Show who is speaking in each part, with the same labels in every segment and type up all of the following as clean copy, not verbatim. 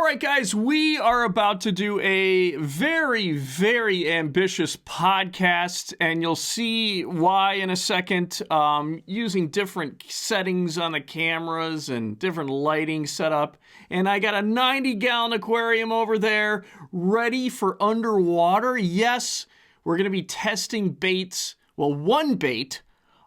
Speaker 1: right, guys, we are about to do a very, very ambitious podcast, and you'll see why in a second, using different settings on the cameras and different lighting setup. And I got a 90-gallon aquarium over there ready for underwater. Yes, we're going to be testing baits. Well, one bait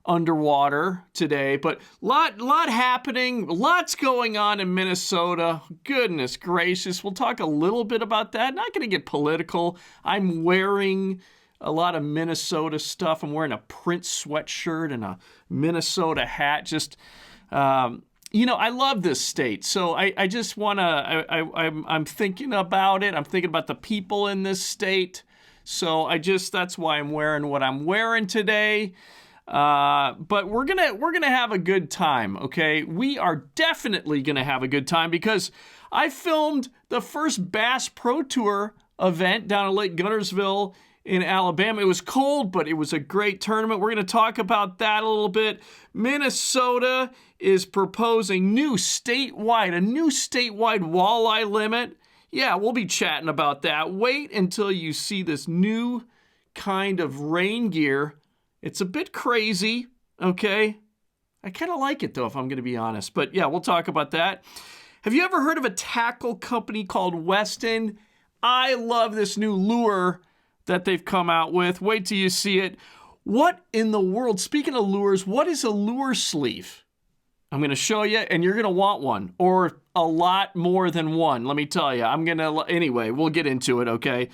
Speaker 1: underwater today, but lot happening, lots going on in Minnesota. Goodness gracious, we'll talk a little bit about that. Not going to get political. I'm wearing a lot of Minnesota stuff. I'm wearing a Prince sweatshirt and a Minnesota hat. Just I love this state, so I just want to, I'm thinking about it. I'm thinking about the people in this state, so that's why I'm wearing what I'm wearing today. But we're gonna have a good time, okay? We are definitely gonna have a good time because I filmed the first Bass Pro Tour event down at Lake Guntersville in Alabama. It was cold, but it was a great tournament. We're gonna talk about that a little bit. Minnesota is proposing a new statewide walleye limit. Yeah, we'll be chatting about that. Wait until you see this new kind of rain gear. It's a bit crazy, okay? I kind of like it, though, if I'm going to be honest. But, yeah, we'll talk about that. Have you ever heard of a tackle company called Westin? I love this new lure that they've come out with. Wait till you see it. What in the world, speaking of lures, what is a lure sleeve? I'm going to show you, and you're going to want one, or a lot more than one, let me tell you. Anyway, we'll get into it, okay?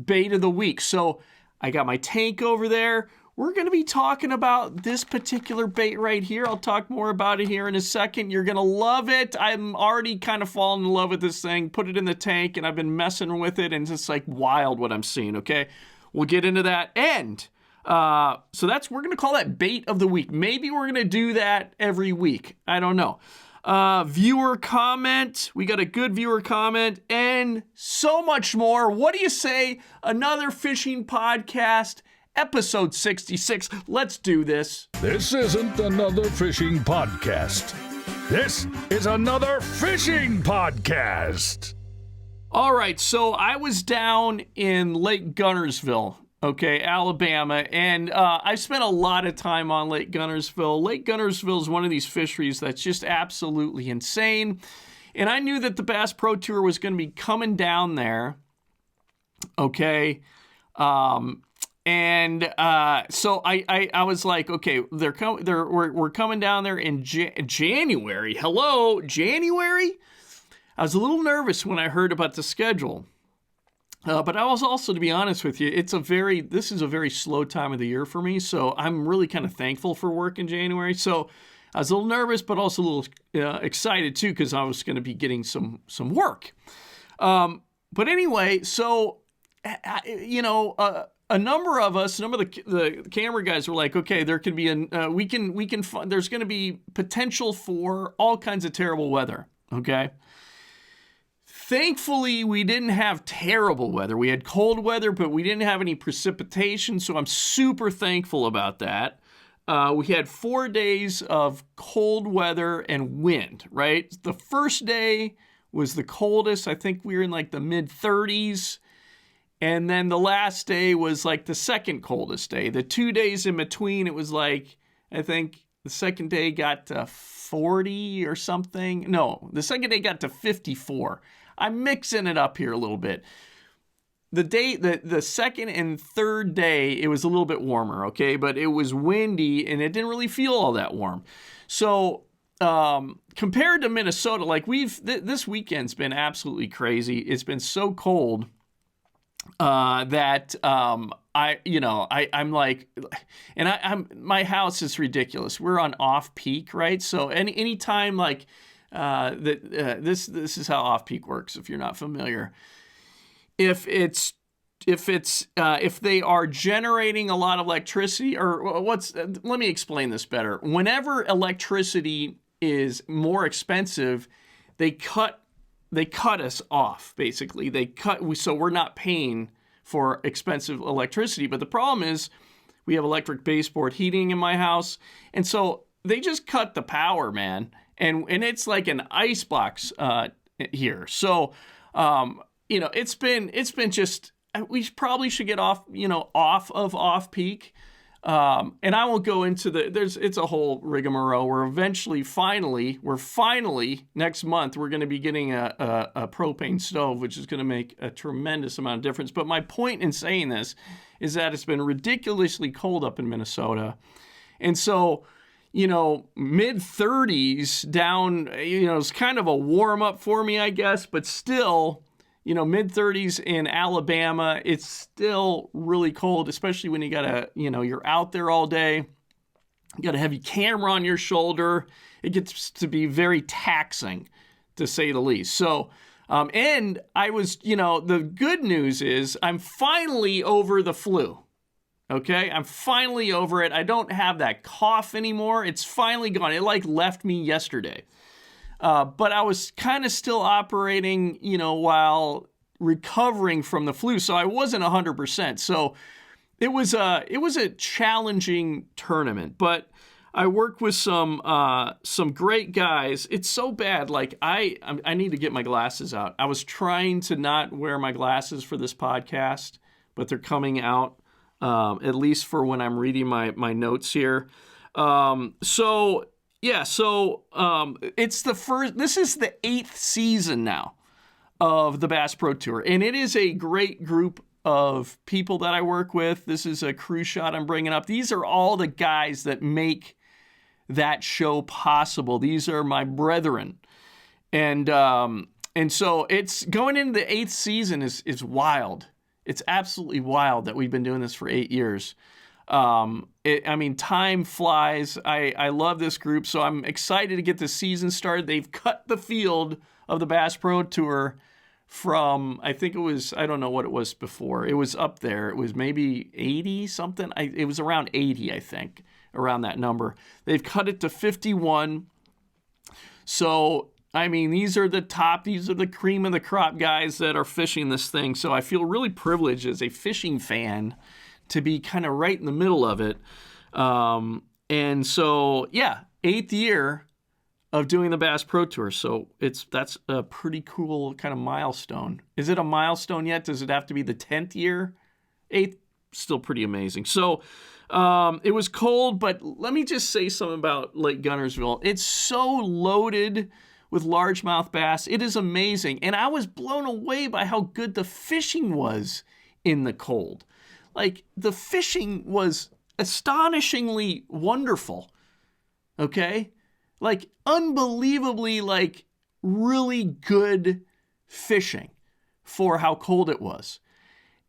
Speaker 1: Bait of the week. So I got my tank over there. We're going to be talking about this particular bait right here. I'll talk more about it here in a second. You're going to love it. I'm already kind of falling in love with this thing. Put it in the tank, and I've been messing with it, and it's just like wild what I'm seeing, okay? We'll get into that. And we're going to call that bait of the week. Maybe we're going to do that every week. I don't know. Viewer comment. We got a good viewer comment and so much more. What do you say? Another fishing podcast, episode 66. Let's do this.
Speaker 2: This isn't another fishing podcast. This is another fishing podcast.
Speaker 1: All right, so I was down in Lake Guntersville, okay, Alabama, and I spent a lot of time on Lake Guntersville. Lake Guntersville is one of these fisheries that's just absolutely insane, and I knew that the Bass Pro Tour was going to be coming down there, okay, so I was like, okay, we're coming down there in January. Hello, January? I was a little nervous when I heard about the schedule. But I was also, to be honest with you, this is a very slow time of the year for me, so I'm really kind of thankful for work in January. So I was a little nervous, but also a little excited too, because I was going to be getting some work. But anyway, so a number of the camera guys were like, okay, there could be there's going to be potential for all kinds of terrible weather. Okay. Thankfully, we didn't have terrible weather. We had cold weather, but we didn't have any precipitation, so I'm super thankful about that. We had 4 days of cold weather and wind, right? The first day was the coldest. I think we were in like the mid-30s. And then the last day was like the second coldest day. The 2 days in between, it was like, I think the second day got to 40 or something. No, the second day got to 54. I'm mixing it up here a little bit. The second and third day, it was a little bit warmer, okay? But it was windy, and it didn't really feel all that warm. So compared to Minnesota, like this weekend's been absolutely crazy. It's been so cold that I'm like, and my house is ridiculous. We're on off peak, right? So any time like this is how off peak works. If you're not familiar, if they are generating a lot of electricity, or let me explain this better. Whenever electricity is more expensive, they cut us off, basically. So we're not paying for expensive electricity. But the problem is we have electric baseboard heating in my house, and so they just cut the power, man. and it's like an ice box here. So, it's been just, we probably should get off off peak. And I won't go into it's a whole rigmarole. We're finally next month, we're going to be getting a propane stove, which is going to make a tremendous amount of difference. But my point in saying this is that it's been ridiculously cold up in Minnesota. And so, mid 30s down, it's kind of a warm up for me, I guess, but still, mid 30s in Alabama, it's still really cold, especially when you're out there all day. You got a heavy camera on your shoulder. It gets to be very taxing, to say the least. So, and I was, the good news is I'm finally over the flu. Okay, I'm finally over it. I don't have that cough anymore. It's finally gone. It left me yesterday. But I was kind of still operating, while recovering from the flu. So I wasn't 100%. So it was a challenging tournament, but I worked with some great guys. It's so bad. I need to get my glasses out. I was trying to not wear my glasses for this podcast, but they're coming out, at least for when I'm reading my notes here. It's this is the 8th season now of the Bass Pro Tour, and it is a great group of people that I work with. This is a crew shot I'm bringing up. These are all the guys that make that show possible. These are my brethren. And so it's going into the 8th season is wild. It's absolutely wild that we've been doing this for 8 years. Time flies. I love this group, so I'm excited to get the season started. They've cut the field of the Bass Pro Tour from, I think it was, I don't know what it was before. It was up there. It was maybe 80 something. It was around 80, I think, around that number. They've cut it to 51. So, these are the cream of the crop guys that are fishing this thing. So I feel really privileged as a fishing fan to be kind of right in the middle of it. And so, 8th year of doing the Bass Pro Tour. So that's a pretty cool kind of milestone. Is it a milestone yet? Does it have to be the 10th year? 8th, still pretty amazing. So it was cold, but let me just say something about Lake Guntersville. It's so loaded with largemouth bass. It is amazing. And I was blown away by how good the fishing was in the cold. The fishing was astonishingly wonderful. Okay? Unbelievably, really good fishing for how cold it was.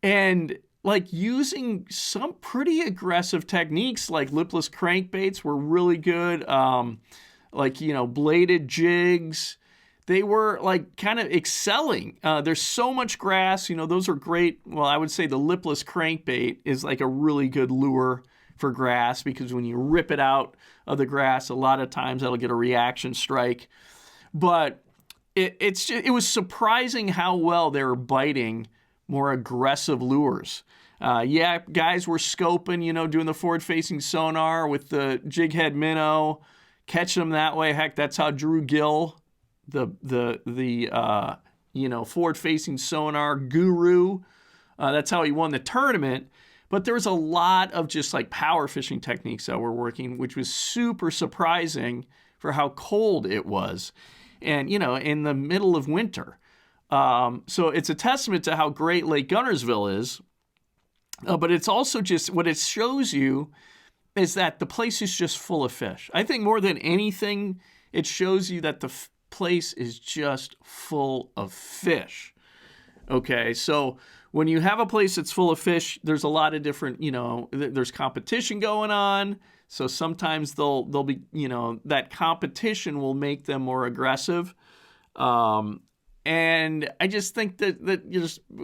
Speaker 1: And, using some pretty aggressive techniques, lipless crankbaits were really good. Bladed jigs. They were kind of excelling. There's so much grass, those are great. Well, I would say the lipless crankbait is a really good lure for grass, because when you rip it out of the grass, a lot of times that'll get a reaction strike. But it was surprising how well they were biting more aggressive lures. Guys were scoping, doing the forward-facing sonar with the jig head minnow, catching them that way. Heck, that's how Drew Gill, the forward-facing sonar guru, that's how he won the tournament. But there was a lot of just power fishing techniques that were working, which was super surprising for how cold it was. And, in the middle of winter. So it's a testament to how great Lake Guntersville is. But it's also just, what it shows you is that the place is just full of fish. I think more than anything, it shows you that the place is just full of fish. Okay, so when you have a place that's full of fish, there's a lot of different, there's competition going on. So sometimes they'll be, that competition will make them more aggressive. And I just think that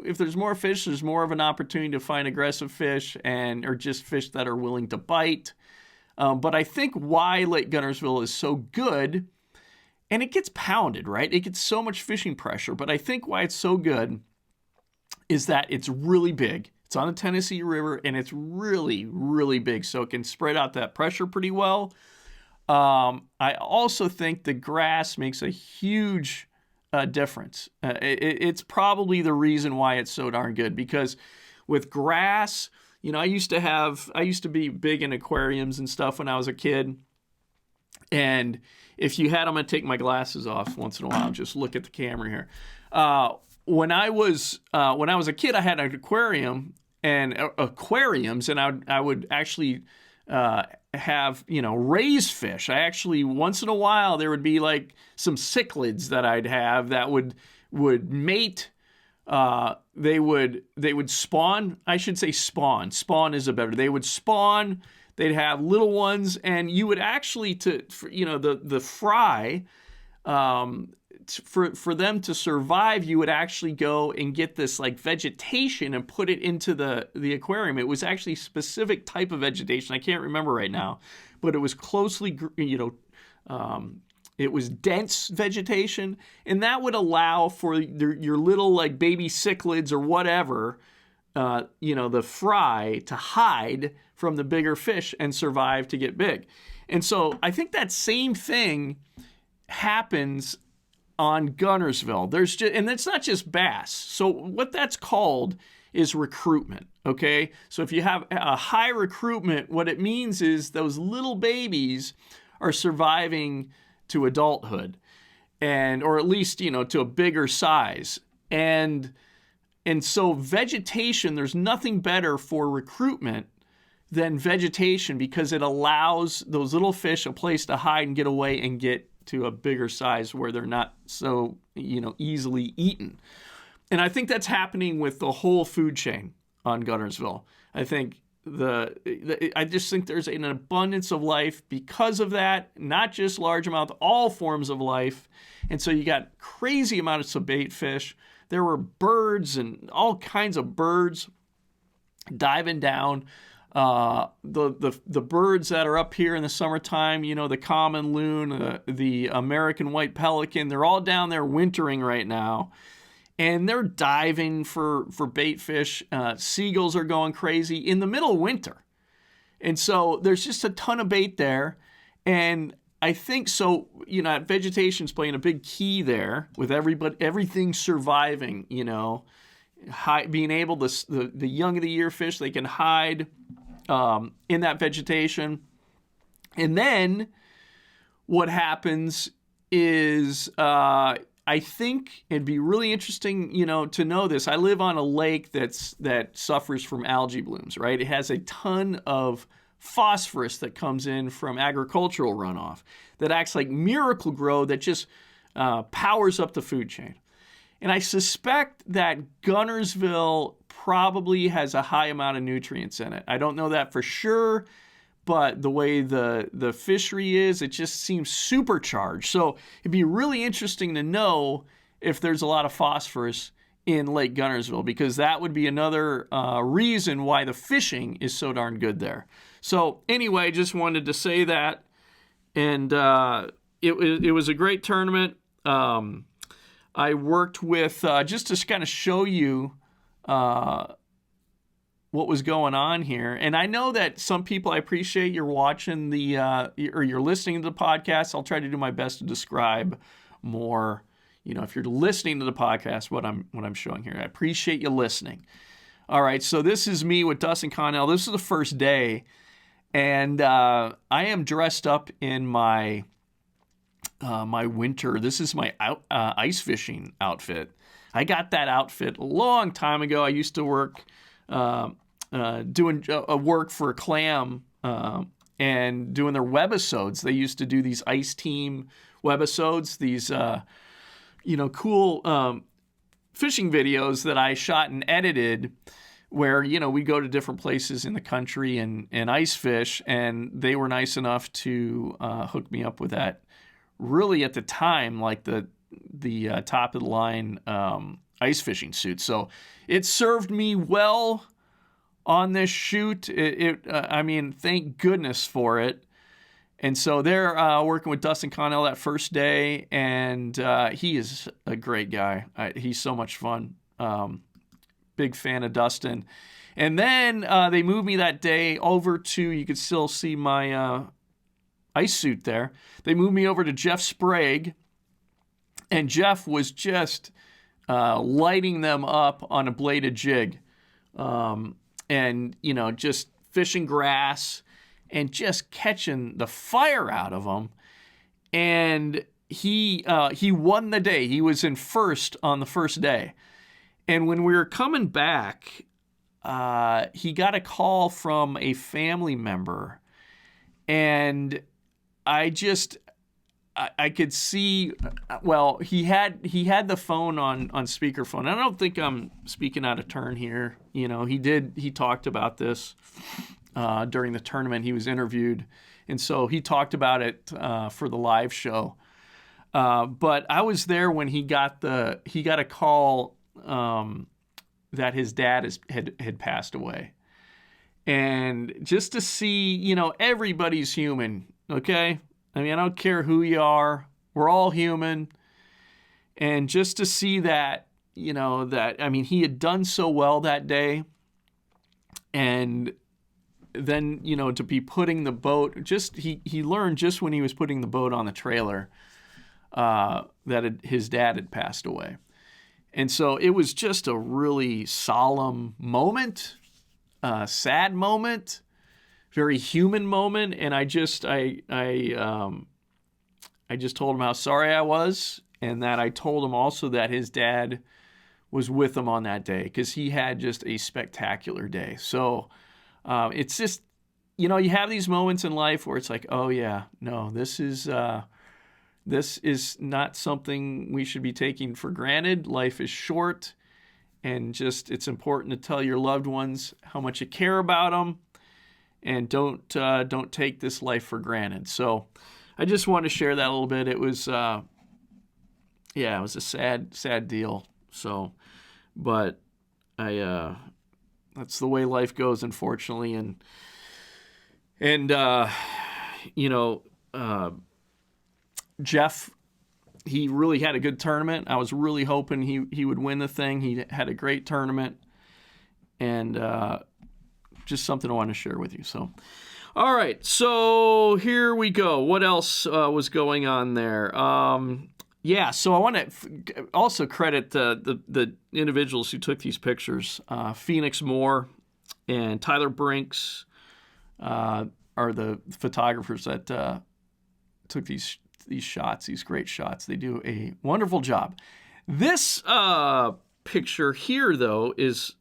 Speaker 1: if there's more fish, there's more of an opportunity to find aggressive fish or just fish that are willing to bite. But I think why Lake Guntersville is so good, and it gets pounded, right? It gets so much fishing pressure. But I think why it's so good is that it's really big. It's on the Tennessee River, and it's really, really big. So it can spread out that pressure pretty well. I also think the grass makes a huge difference. It's probably the reason why it's so darn good, because with grass, I used to be big in aquariums and stuff when I was a kid. And if you had, I'm going to take my glasses off once in a while, just look at the camera here. When I was a kid, I had an aquarium and aquariums, and I would actually have, raise fish. I actually, once in a while, there would be like some cichlids that I'd have that would mate. They would spawn. I should say spawn. Spawn is a better. They would spawn. They'd have little ones, and you would actually the fry. For them to survive, you would actually go and get this like vegetation and put it into the aquarium. It was actually a specific type of vegetation. I can't remember right now, but it was closely, it was dense vegetation, and that would allow for your little like baby cichlids or whatever, the fry to hide from the bigger fish and survive to get big. And so I think that same thing happens on Guntersville. And it's not just bass. So what that's called is recruitment, okay? So if you have a high recruitment, what it means is those little babies are surviving to adulthood, or at least, to a bigger size. And so vegetation, there's nothing better for recruitment than vegetation, because it allows those little fish a place to hide and get away and get to a bigger size where they're not so, easily eaten. And I think that's happening with the whole food chain on Guntersville. I think I just think there's an abundance of life because of that, not just largemouth, all forms of life. And so you got crazy amounts of bait fish. There were birds and all kinds of birds diving down. The birds that are up here in the summertime, the common loon, the American white pelican, they're all down there wintering right now. And they're diving for bait fish. Seagulls are going crazy in the middle of winter. And so there's just a ton of bait there. And I think so, vegetation's playing a big key there with everything surviving, being able to, the young of the year fish, they can hide in that vegetation. And then what happens is, I think it'd be really interesting, to know this. I live on a lake that suffers from algae blooms, right? It has a ton of phosphorus that comes in from agricultural runoff that acts like Miracle-Gro that just powers up the food chain. And I suspect that Guntersville probably has a high amount of nutrients in it. I don't know that for sure, but the way the fishery is, it just seems supercharged. So it'd be really interesting to know if there's a lot of phosphorus in Lake Guntersville, because that would be another reason why the fishing is so darn good there. So anyway, just wanted to say that. And it was a great tournament. I worked with, just to kind of show you what was going on here. And I know that some people, I appreciate you're watching or you're listening to the podcast. I'll try to do my best to describe more, if you're listening to the podcast, what I'm showing here. I appreciate you listening. All right, so this is me with Dustin Connell. This is the first day, and I am dressed up in my my winter. This is my ice fishing outfit. I got that outfit a long time ago. I used to work doing work for Clam and doing their webisodes. They used to do these ice team webisodes, these cool fishing videos that I shot and edited, where we go to different places in the country and ice fish, and they were nice enough to hook me up with that. Really, at the time, like the top of the line ice fishing suit. So it served me well on this shoot. I mean, thank goodness for it. And so they're working with Dustin Connell that first day, and he is a great guy. He's so much fun. Big fan of Dustin. And then they moved me that day over to, you could still see my ice suit there. They moved me over to Jeff Sprague, and Jeff was just lighting them up on a bladed jig. And, you know, just fishing grass and just catching the fire out of them. And he won the day. He was in first on the first day. And when we were coming back, he got a call from a family member. And I could see, well, he had the phone on speakerphone. I don't think I'm speaking out of turn here. You know, he talked about this during the tournament. He was interviewed, and so he talked about it for the live show. But I was there when he got a call that his dad had passed away. And just to see, you know, everybody's human, okay? I mean, I don't care who you are. We're all human. And just to see that, you know, I mean, he had done so well that day. And then, you know, to be putting the boat, he learned just when he was putting the boat on the trailer that his dad had passed away. And so it was just a really solemn moment, sad moment, very human moment. And I just told him how sorry I was, and that I told him also that his dad was with him on that day because he had just a spectacular day. So it's just, you know, you have these moments in life where it's like, oh yeah, no, this is not something we should be taking for granted. Life is short, and just it's important to tell your loved ones how much you care about them, and don't take this life for granted. So I just want to share that a little bit. It was it was a sad deal. So, but that's the way life goes, unfortunately, and you know. Jeff, he really had a good tournament. I was really hoping he would win the thing. He had a great tournament, and just something I want to share with you. So, all right, so here we go. What else was going on there? So I want to also credit the individuals who took these pictures. Phoenix Moore and Tyler Brinks are the photographers that took these shots, these great shots. They do a wonderful job. This picture here, though, is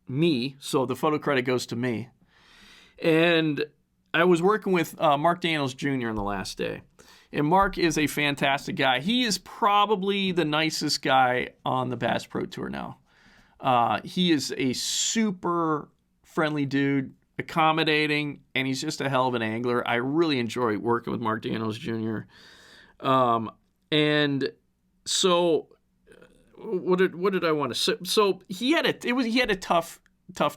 Speaker 1: me, so the photo credit goes to me. And I was working with Mark Daniels Jr. on the last day. And Mark is a fantastic guy. He is probably the nicest guy on the Bass Pro Tour now. He is a super friendly dude, accommodating, and he's just a hell of an angler. I really enjoy working with Mark Daniels Jr. And so what did I want to say? So he had a tough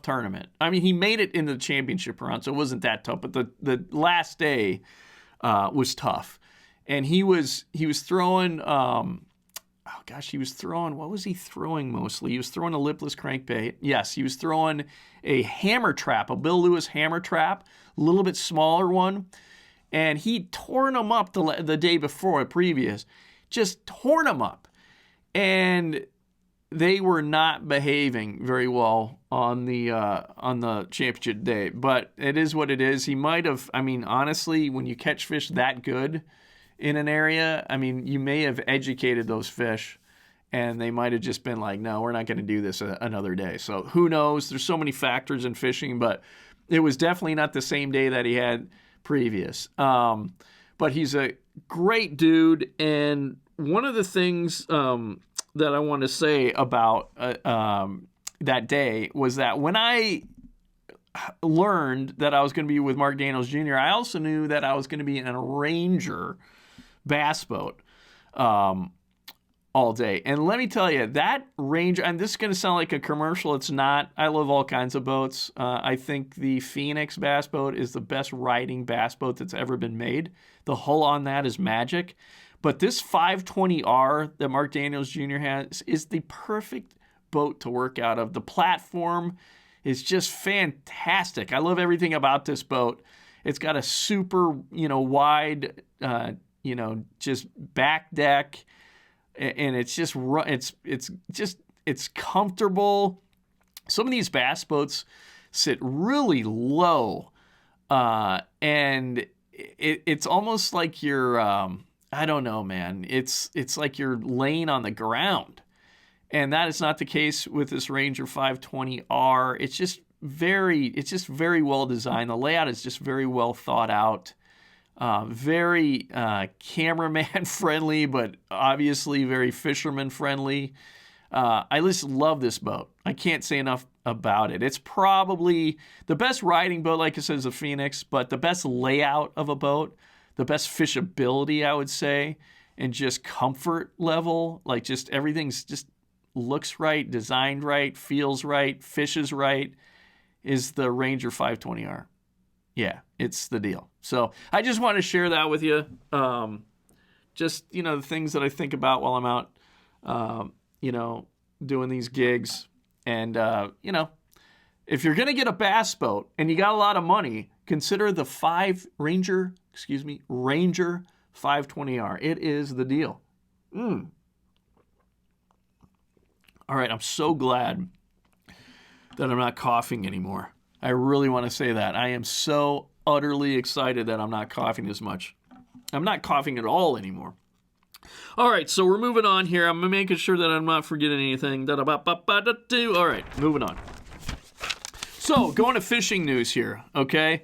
Speaker 1: tournament. I mean, he made it into the championship round, so it wasn't that tough, but the last day was tough. And he was throwing what was he throwing mostly? He was throwing a lipless crankbait. Yes, he was throwing a hammer trap, a Bill Lewis hammer trap, a little bit smaller one. And he'd torn them up the day before, previous, just torn them up. And they were not behaving very well on the championship day. But it is what it is. He might have, I mean, honestly, when you catch fish that good in an area, I mean, you may have educated those fish, and they might have just been like, no, we're not going to do this another day. So who knows? There's so many factors in fishing, but it was definitely not the same day that he had previous. But he's a great dude, and one of the things that I want to say about that day was that when I learned that I was going to be with Mark Daniels Jr., I also knew that I was going to be in a Ranger bass boat all day. And let me tell you, that Ranger, and this is going to sound like a commercial, it's not. I love all kinds of boats. I think the Phoenix bass boat is the best riding bass boat that's ever been made. The hull on that is magic. But this 520R that Mark Daniels Jr. has is the perfect boat to work out of. The platform is just fantastic. I love everything about this boat. It's got a super, wide, just back deck, and it's just it's comfortable. Some of these bass boats sit really low, and it's almost like you're, I don't know, man. It's like you're laying on the ground. And that is not the case with this Ranger 520R. It's just very well designed. The layout is just very well thought out. Very cameraman friendly, but obviously very fisherman friendly. I just love this boat. I can't say enough about it. It's probably the best riding boat, like I said, is a Phoenix, but the best layout of a boat, the best fishability, I would say, and just comfort level. Like just everything's just looks right, designed right, feels right, fishes right, is the Ranger 520R. Yeah, it's the deal. So I just want to share that with you. Just, the things that I think about while I'm out, doing these gigs. And, if you're going to get a bass boat and you got a lot of money, consider the Ranger 520R. It is the deal. All right, I'm so glad that I'm not coughing anymore. I really want to say that. I am so utterly excited that I'm not coughing as much. I'm not coughing at all anymore. All right, so we're moving on here. I'm making sure that I'm not forgetting anything. All right, moving on. So, going to fishing news here, okay?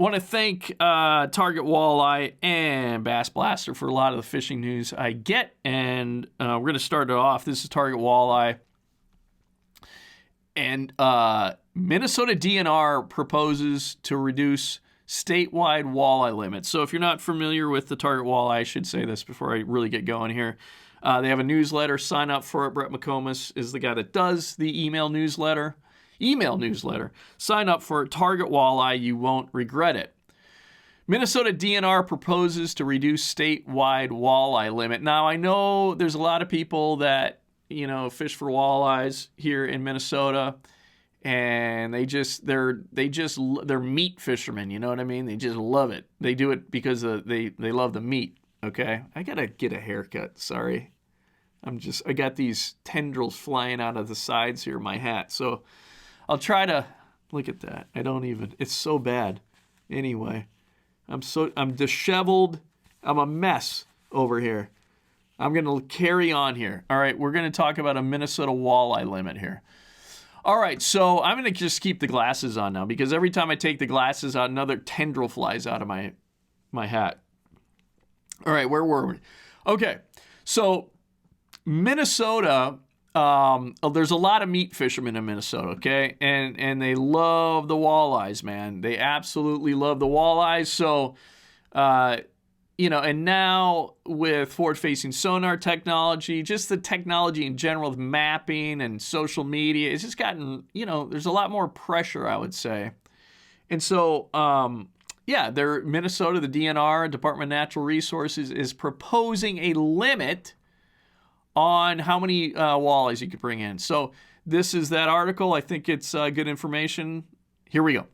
Speaker 1: Want to thank Target Walleye and Bass Blaster for a lot of the fishing news I get, and we're going to start it off. This is Target Walleye. And Minnesota DNR proposes to reduce statewide walleye limits. So if you're not familiar with the Target Walleye, I should say this before I really get going here. They have a newsletter. Sign up for it. Brett McComas is the guy that does the email newsletter. Sign up for Target Walleye. You won't regret it. Minnesota DNR proposes to reduce statewide walleye limit. Now, I know there's a lot of people that, fish for walleyes here in Minnesota, and they're meat fishermen, you know what I mean? They just love it. They do it because they love the meat, okay? I got to get a haircut, sorry. I got these tendrils flying out of the sides here of my hat, so I'll try to, look at that. It's so bad. Anyway, I'm disheveled. I'm a mess over here. I'm going to carry on here. All right, we're going to talk about a Minnesota walleye limit here. All right, so I'm going to just keep the glasses on now because every time I take the glasses out, another tendril flies out of my hat. All right, where were we? Okay, so Minnesota... there's a lot of meat fishermen in Minnesota, okay? And they love the walleyes, man. They absolutely love the walleyes. So, and now with forward-facing sonar technology, just the technology in general with mapping and social media, it's just gotten, there's a lot more pressure, I would say. And so, Minnesota, the DNR, Department of Natural Resources, is proposing a limit on how many walleyes you could bring in. So this is that article. I think it's good information. Here we go.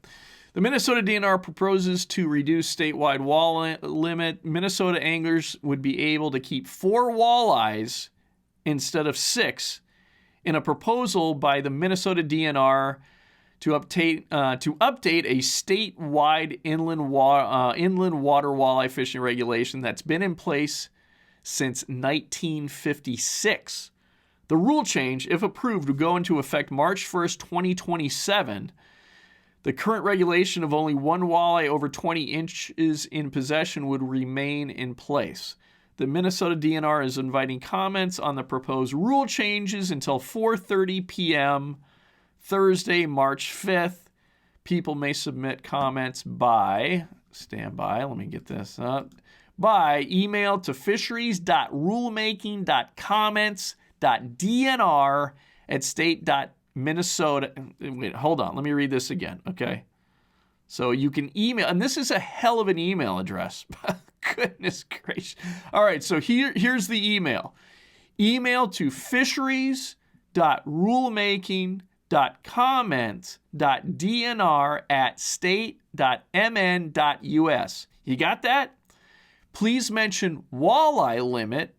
Speaker 1: The Minnesota DNR proposes to reduce statewide walleye limit. Minnesota anglers would be able to keep 4 walleyes instead of 6 in a proposal by the Minnesota DNR to update a statewide inland water walleye fishing regulation that's been in place since 1956. The rule change, if approved, would go into effect March 1st, 2027. The current regulation of only 1 walleye over 20 inches in possession would remain in place. The Minnesota DNR is inviting comments on the proposed rule changes until 4:30 p.m. Thursday, March 5th. People may submit comments by email to fisheries.rulemaking.comments.dnr@state.minnesota. Wait, hold on. Let me read this again, okay? So you can email, and this is a hell of an email address. Goodness gracious. All right, so here's the email. Email to fisheries.rulemaking.comments.dnr comment.dnr@state.mn.us. You got that? Please mention walleye limit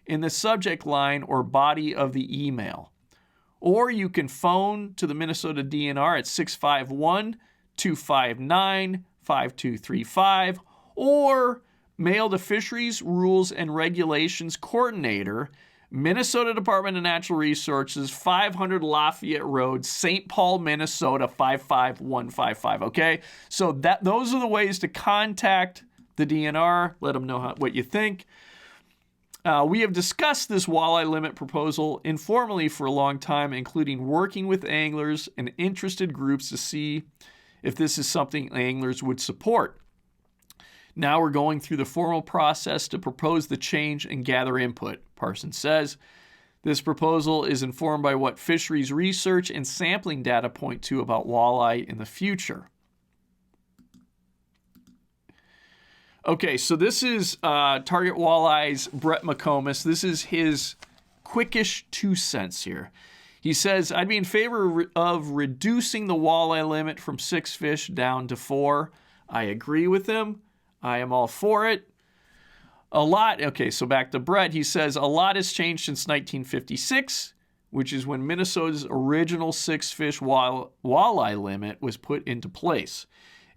Speaker 1: in the subject line or body of the email. Or you can phone to the Minnesota DNR at 651-259-5235 or mail to Fisheries Rules and Regulations Coordinator, Minnesota Department of Natural Resources, 500 Lafayette Road, St. Paul, Minnesota, 55155, okay? So those are the ways to contact the DNR. Let them know what you think. We have discussed this walleye limit proposal informally for a long time, including working with anglers and interested groups to see if this is something anglers would support. Now we're going through the formal process to propose the change and gather input, Parsons says. This proposal is informed by what fisheries research and sampling data point to about walleye in the future. Okay, so this is Target Walleye's Brett McComas. This is his quickish 2 cents here. He says, I'd be in favor of reducing the walleye limit from 6 fish down to 4. I agree with him. I am all for it. Okay, so back to Brett. He says, a lot has changed since 1956, which is when Minnesota's original 6-fish walleye limit was put into place.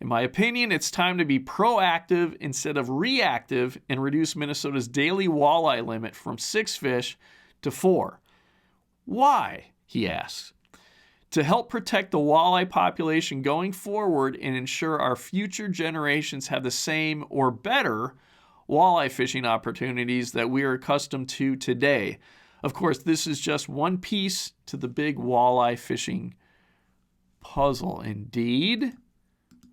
Speaker 1: In my opinion, it's time to be proactive instead of reactive and reduce Minnesota's daily walleye limit from 6 fish to 4. Why? He asks. To help protect the walleye population going forward and ensure our future generations have the same or better walleye fishing opportunities that we are accustomed to today. Of course, this is just one piece to the big walleye fishing puzzle. Indeed.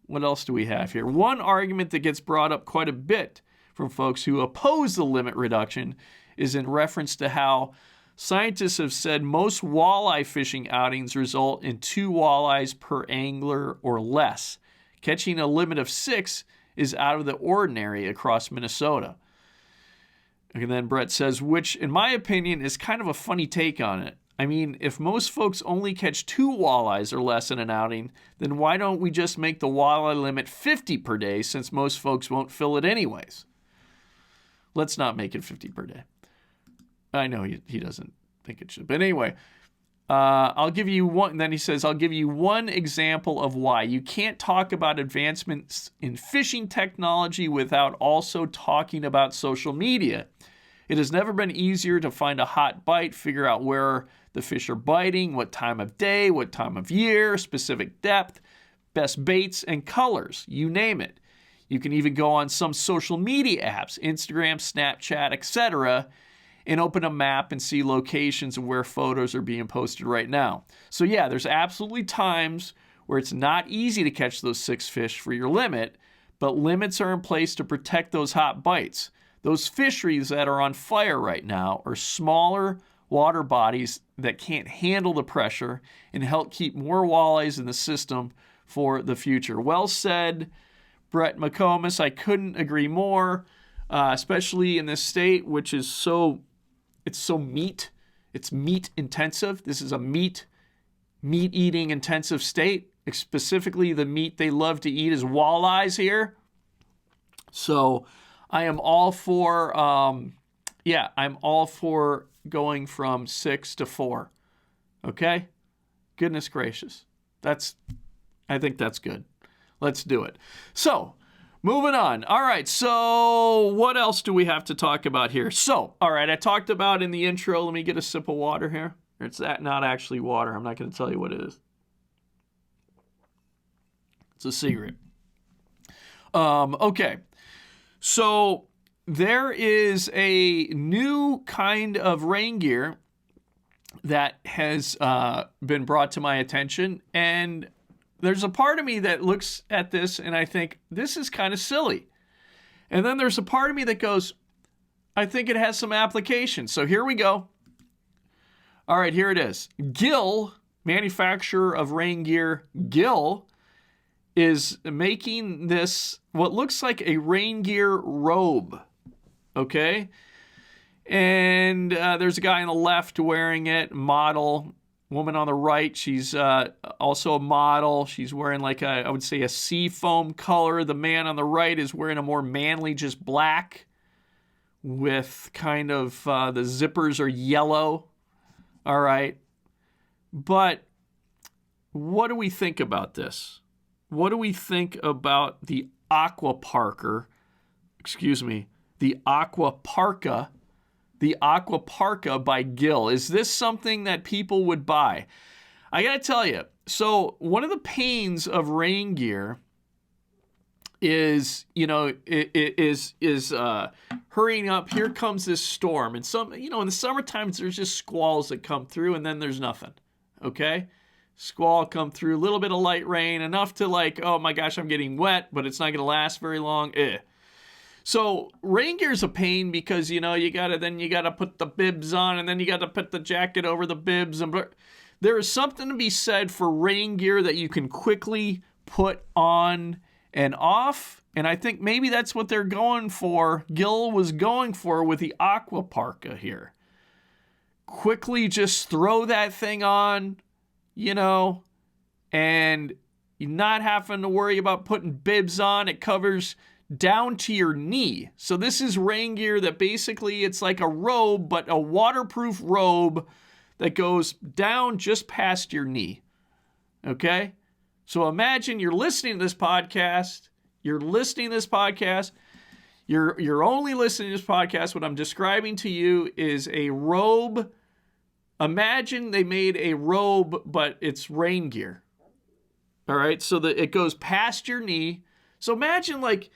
Speaker 1: What else do we have here? One argument that gets brought up quite a bit from folks who oppose the limit reduction is in reference to how scientists have said most walleye fishing outings result in 2 walleyes per angler or less. Catching a limit of 6 is out of the ordinary across Minnesota. And then Brett says, which in my opinion is kind of a funny take on it. I mean, if most folks only catch 2 walleyes or less in an outing, then why don't we just make the walleye limit 50 per day since most folks won't fill it anyways? Let's not make it 50 per day. I know he doesn't think it should. But anyway, I'll give you one. And then he says, I'll give you one example of why. You can't talk about advancements in fishing technology without also talking about social media. It has never been easier to find a hot bite, figure out where the fish are biting, what time of day, what time of year, specific depth, best baits and colors, you name it. You can even go on some social media apps, Instagram, Snapchat, etc., and open a map and see locations of where photos are being posted right now. So yeah, there's absolutely times where it's not easy to catch those 6 fish for your limit, but limits are in place to protect those hot bites. Those fisheries that are on fire right now are smaller water bodies that can't handle the pressure and help keep more walleyes in the system for the future. Well said, Brett McComas. I couldn't agree more, especially in this state, which is it's meat intensive. This is a meat eating intensive state. Specifically, the meat they love to eat is walleyes here. So I am all for, I'm all for going from 6 to 4. Okay? Goodness gracious. I think that's good. Let's do it. So, moving on. All right, so what else do we have to talk about here? So, all right, I talked about in the intro, let me get a sip of water here. It's not actually water. I'm not going to tell you what it is. It's a secret. Okay. So there is a new kind of rain gear that has been brought to my attention, and there's a part of me that looks at this and I think, this is kind of silly. And then there's a part of me that goes, I think it has some application. So here we go. All right, here it is. Gill, manufacturer of rain gear, Gill, is making this, what looks like a rain gear robe, okay? And there's a guy on the left wearing it, model, Woman on the right, she's also a model. She's wearing like I would say a sea foam color. The man on the right is wearing a more manly, just black with kind of the zippers are yellow. All right. But what do we think about this? What do we think about the aqua parka by Gill? Is this something that people would buy? I got to tell you, so one of the pains of rain gear is, hurrying up. Here comes this storm. And in the summertime, there's just squalls that come through and then there's nothing. Okay? Squall come through, a little bit of light rain, enough to like, oh my gosh, I'm getting wet, but it's not going to last very long. So rain gear's a pain because, you gotta put the bibs on and then you gotta put the jacket over the bibs. And there is something to be said for rain gear that you can quickly put on and off. And I think maybe that's what they're going for. Gill was going for with the aqua parka here. Quickly just throw that thing on, and you're not having to worry about putting bibs on. It covers down to your knee. So this is rain gear that basically it's like a robe, but a waterproof robe that goes down just past your knee. Okay? So imagine you're listening to this podcast. You're only listening to this podcast. What I'm describing to you is a robe. Imagine they made a robe, but it's rain gear. All right? So that it goes past your knee. So imagine like,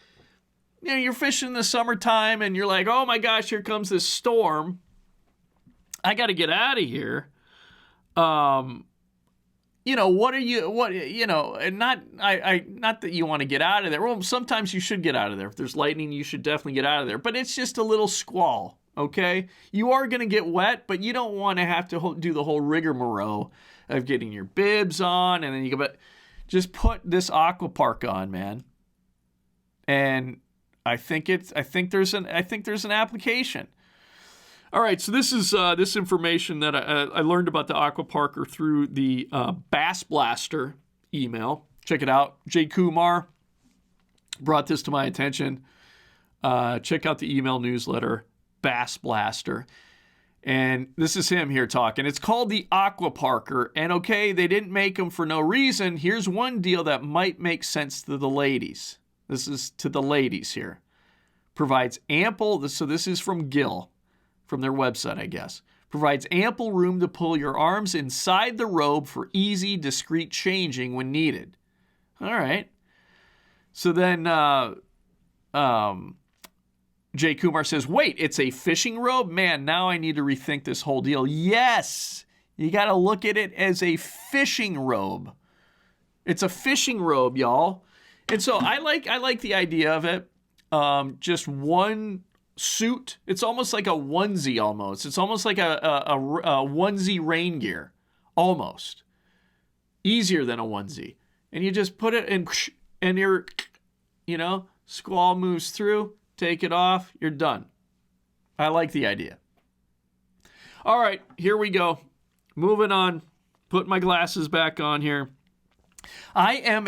Speaker 1: you're fishing in the summertime and you're like, oh my gosh, here comes this storm. I got to get out of here. And not that you want to get out of there. Well, sometimes you should get out of there. If there's lightning, you should definitely get out of there. But it's just a little squall, okay? You are going to get wet, but you don't want to have to do the whole rigmarole of getting your bibs on and then you go, but just put this aqua parka on, man. And I think there's an application. All right, so this is this information that I learned about the aqua parka through the Bass Blaster email. Check it out. Jay Kumar brought this to my attention. Check out the email newsletter, Bass Blaster. And this is him here talking. It's called the aqua parka. And okay, they didn't make them for no reason. Here's one deal that might make sense to the ladies. This is to the ladies here. Provides ample, so this is from Gill, from their website, I guess. Provides ample room to pull your arms inside the robe for easy, discreet changing when needed. All right. So then Jay Kumar says, wait, it's a fishing robe? Man, now I need to rethink this whole deal. Yes, you got to look at it as a fishing robe. It's a fishing robe, y'all. And so I like the idea of it. Just one suit. It's almost like a onesie almost. It's almost like a onesie rain gear. Almost. Easier than a onesie. And you just put it in and you're, squall moves through, take it off, you're done. I like the idea. All right, here we go. Moving on. Put my glasses back on here. I am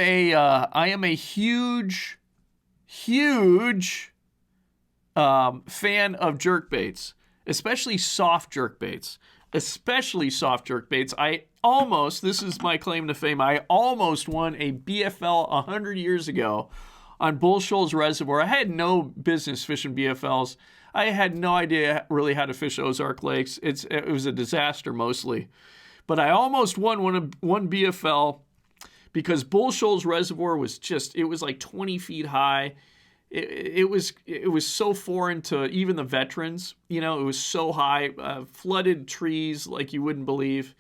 Speaker 1: a huge fan of jerkbaits, especially soft jerkbaits. This is my claim to fame, I almost won a BFL 100 years ago on Bull Shoals Reservoir. I had no business fishing BFLs. I had no idea really how to fish Ozark Lakes. It was a disaster mostly. But I almost won one BFL because Bull Shoals Reservoir was like 20 feet high. It was so foreign to even the veterans. It was so high, flooded trees like you wouldn't believe.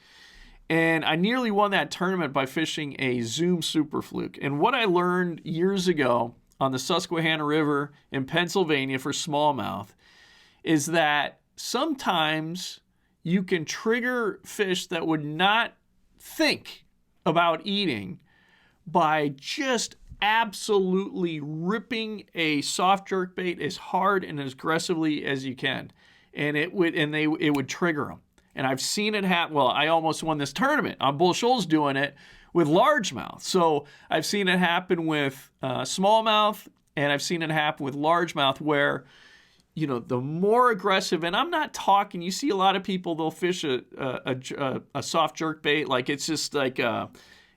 Speaker 1: And I nearly won that tournament by fishing a Zoom Super Fluke. And what I learned years ago on the Susquehanna River in Pennsylvania for smallmouth is that sometimes you can trigger fish that would not think about eating by just absolutely ripping a soft jerkbait as hard and as aggressively as you can. And it would trigger them. And I've seen it happen. Well, I almost won this tournament on Bull Shoals doing it with largemouth. So I've seen it happen with smallmouth, and I've seen it happen with largemouth where, you know, the more aggressive, and I'm not talking, you see a lot of people, they'll fish a soft jerk bait. Like, it's just like,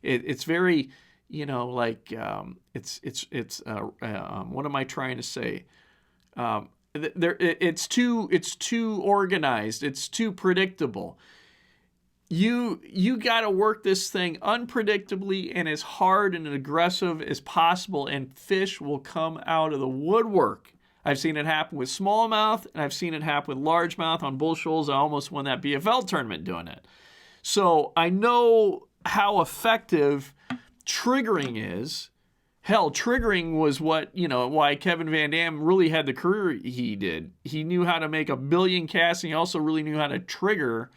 Speaker 1: it's very, you know, like, what am I trying to say? It's too organized. It's too predictable. You got to work this thing unpredictably and as hard and aggressive as possible, and fish will come out of the woodwork. I've seen it happen with smallmouth, and I've seen it happen with largemouth on Bull Shoals. I almost won that BFL tournament doing it. So I know how effective triggering is. Hell, triggering was what, you know, why Kevin Van Dam really had the career he did. He knew how to make a billion casts, and he also really knew how to trigger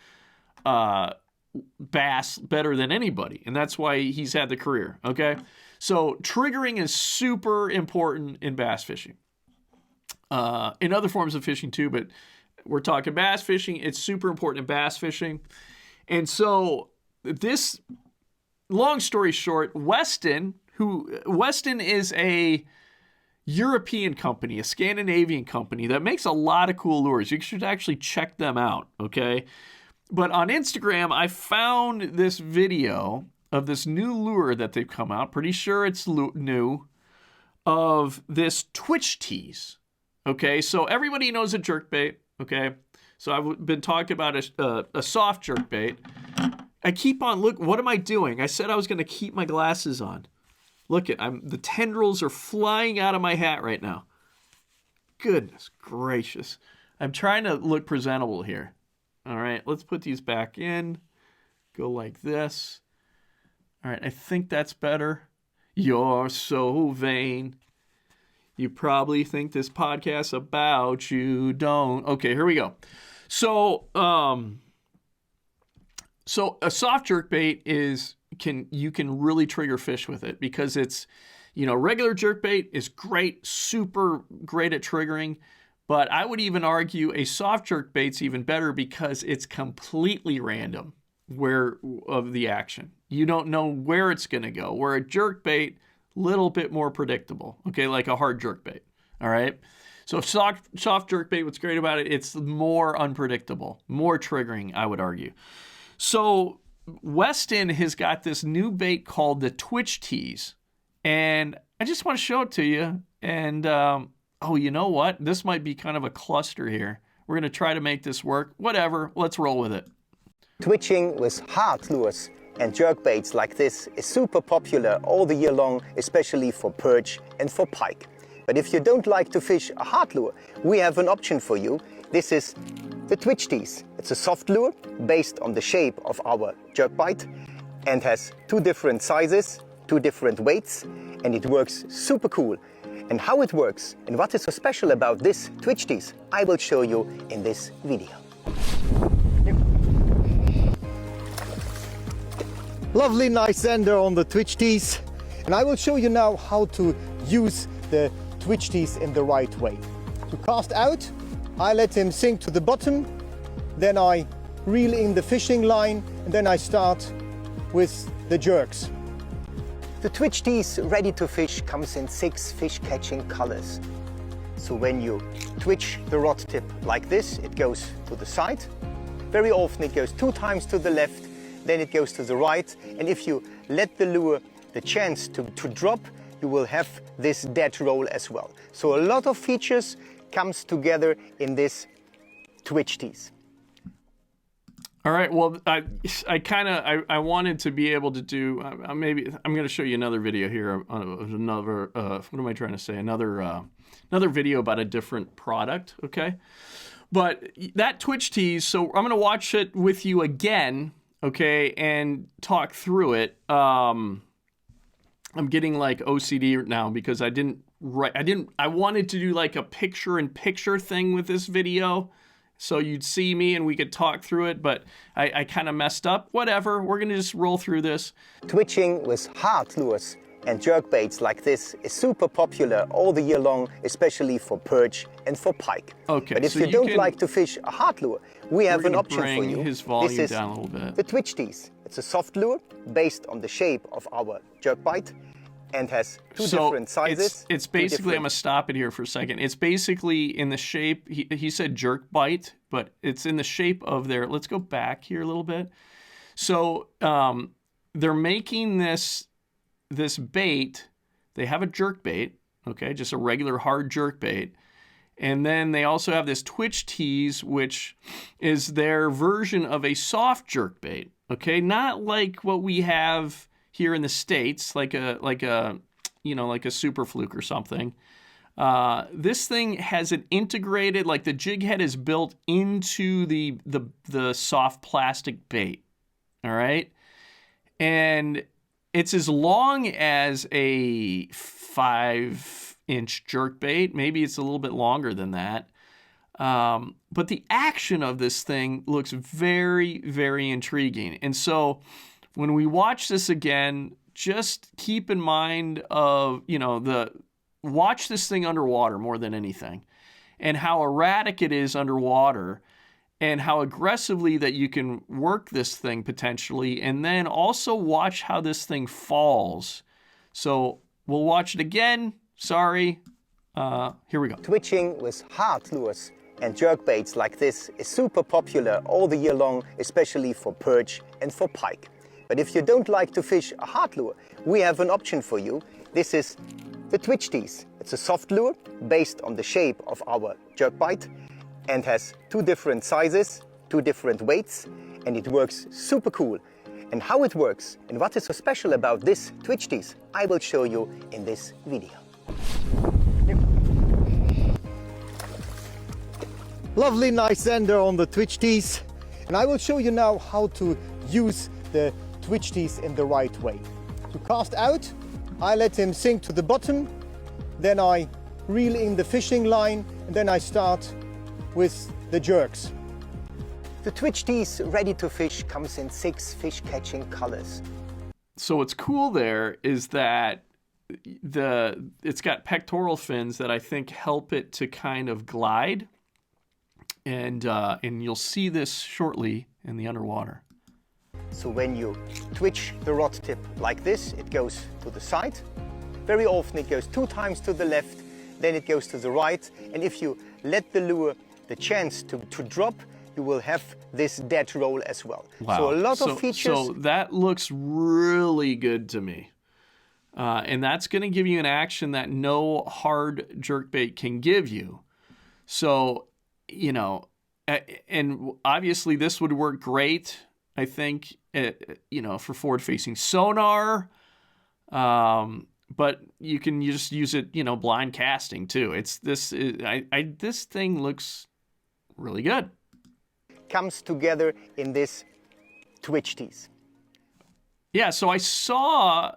Speaker 1: bass better than anybody. And that's why he's had the career, okay? So triggering is super important in bass fishing. In other forms of fishing too, but we're talking bass fishing. It's super important in bass fishing. And so this, long story short, Westin is a European company, a Scandinavian company that makes a lot of cool lures. You should actually check them out, okay? But on Instagram, I found this video of this new lure that they've come out, pretty sure it's new, of this TwitchTeez. Okay, so everybody knows a jerkbait, okay? So I've been talking about a soft jerkbait. I keep on, look, what am I doing? I said I was going to keep my glasses on. Look at, the tendrils are flying out of my hat right now. Goodness gracious. I'm trying to look presentable here. All right, let's put these back in. Go like this. All right, I think that's better. You're so vain. You probably think this podcast's about you. Don't. Okay, here we go. So a soft jerkbait you can really trigger fish with it, because it's, you know, regular jerkbait is great, super great at triggering, but I would even argue a soft jerkbait's even better because it's completely random of the action. You don't know where it's going to go. Where a jerkbait, little bit more predictable, okay, like a hard jerkbait, all right? So soft jerkbait, what's great about it, it's more unpredictable, more triggering, I would argue. So Westin has got this new bait called the TwitchTeez, and I just want to show it to you, and oh, you know what? This might be kind of a cluster here. We're going to try to make this work. Whatever, let's roll with it.
Speaker 3: Twitching with hard lures and jerkbaits like this is super popular all the year long, especially for perch and for pike. But if you don't like to fish a hard lure, we have an option for you. This is the TwitchTeez. It's a soft lure based on the shape of our jerkbait and has two different sizes, two different weights, and it works super cool. And how it works and what is so special about this TwitchTeez, I will show you in this video. Lovely nice ender on the TwitchTeez, and I will show you now how to use the TwitchTeez in the right way. To cast out, I let him sink to the bottom, then I reel in the fishing line, and then I start with the jerks. The TwitchTeez ready to fish comes in 6 fish catching colors. So when you twitch the rod tip like this, it goes to the side. Very often it goes 2 times to the left, then it goes to the right, and if you let the lure the chance to drop, you will have this dead roll as well. So a lot of features comes together in this TwitchTeez.
Speaker 1: All right, well, I wanted to be able to do, maybe, I'm going to show you another video here of another, what am I trying to say, another video about a different product, okay? But that TwitchTeez, so I'm going to watch it with you again, okay, and talk through it. I'm getting like OCD now because I wanted to do like a picture-in-picture thing with this video, so you'd see me and we could talk through it, but I kind of messed up. Whatever, we're gonna just roll through this.
Speaker 3: Twitching with hard lures and jerk baits like this is super popular all the year long, especially for perch and for pike.
Speaker 1: Okay,
Speaker 3: but if
Speaker 1: so
Speaker 3: you don't
Speaker 1: can-
Speaker 3: like to fish a hard lure, we have
Speaker 1: We're
Speaker 3: an
Speaker 1: gonna
Speaker 3: option for
Speaker 1: bring
Speaker 3: you.
Speaker 1: his volume
Speaker 3: This is
Speaker 1: down a little bit.
Speaker 3: the TwitchTeez. It's a soft lure based on the shape of our jerk bite and has two different sizes.
Speaker 1: It's basically, I'm going to stop it here for a second. It's basically in the shape, he said jerk bite, but it's in the shape of their, let's go back here a little bit. So they're making this bait, they have a jerk bait, okay, just a regular hard jerk bait. And then they also have this TwitchTeez, which is their version of a soft jerk bait, okay? Not like what we have here in the States, like a super fluke or something. This thing has an integrated, like the jig head is built into the soft plastic bait, all right? And it's as long as a 5-inch jerk bait. Maybe it's a little bit longer than that. But the action of this thing looks very, very intriguing. And so when we watch this again, just keep in mind of, watch this thing underwater more than anything, and how erratic it is underwater, and how aggressively that you can work this thing potentially, and then also watch how this thing falls. So we'll watch it again. Sorry. Here we go.
Speaker 3: Twitching with hard lures and jerk baits like this is super popular all the year long, especially for perch and for pike. But if you don't like to fish a hard lure, we have an option for you. This is the TwitchTeez. It's a soft lure based on the shape of our jerk bite and has two different sizes, two different weights, and it works super cool. And how it works and what is so special about this TwitchTeez, I will show you in this video. Lovely nice ender on the TwitchTeez, and I will show you now how to use the TwitchTeez in the right way. To cast out, I let him sink to the bottom, then I reel in the fishing line, and then I start with the jerks. The TwitchTeez ready to fish comes in 6 fish catching colors.
Speaker 1: So what's cool there is that it's got pectoral fins that I think help it to kind of glide, and you'll see this shortly in the underwater.
Speaker 3: So when you twitch the rod tip like this, it goes to the side. Very often it goes 2 times to the left, then it goes to the right. And if you let the lure the chance to drop, you will have this dead roll as well.
Speaker 1: Wow.
Speaker 3: So a lot of features.
Speaker 1: So that looks really good to me. And that's going to give you an action that no hard jerkbait can give you. So, and obviously this would work great, I think, for forward-facing sonar. But you can just use it, blind casting too. This thing looks really good.
Speaker 3: Comes together in this TwitchTeez.
Speaker 1: Yeah, so I saw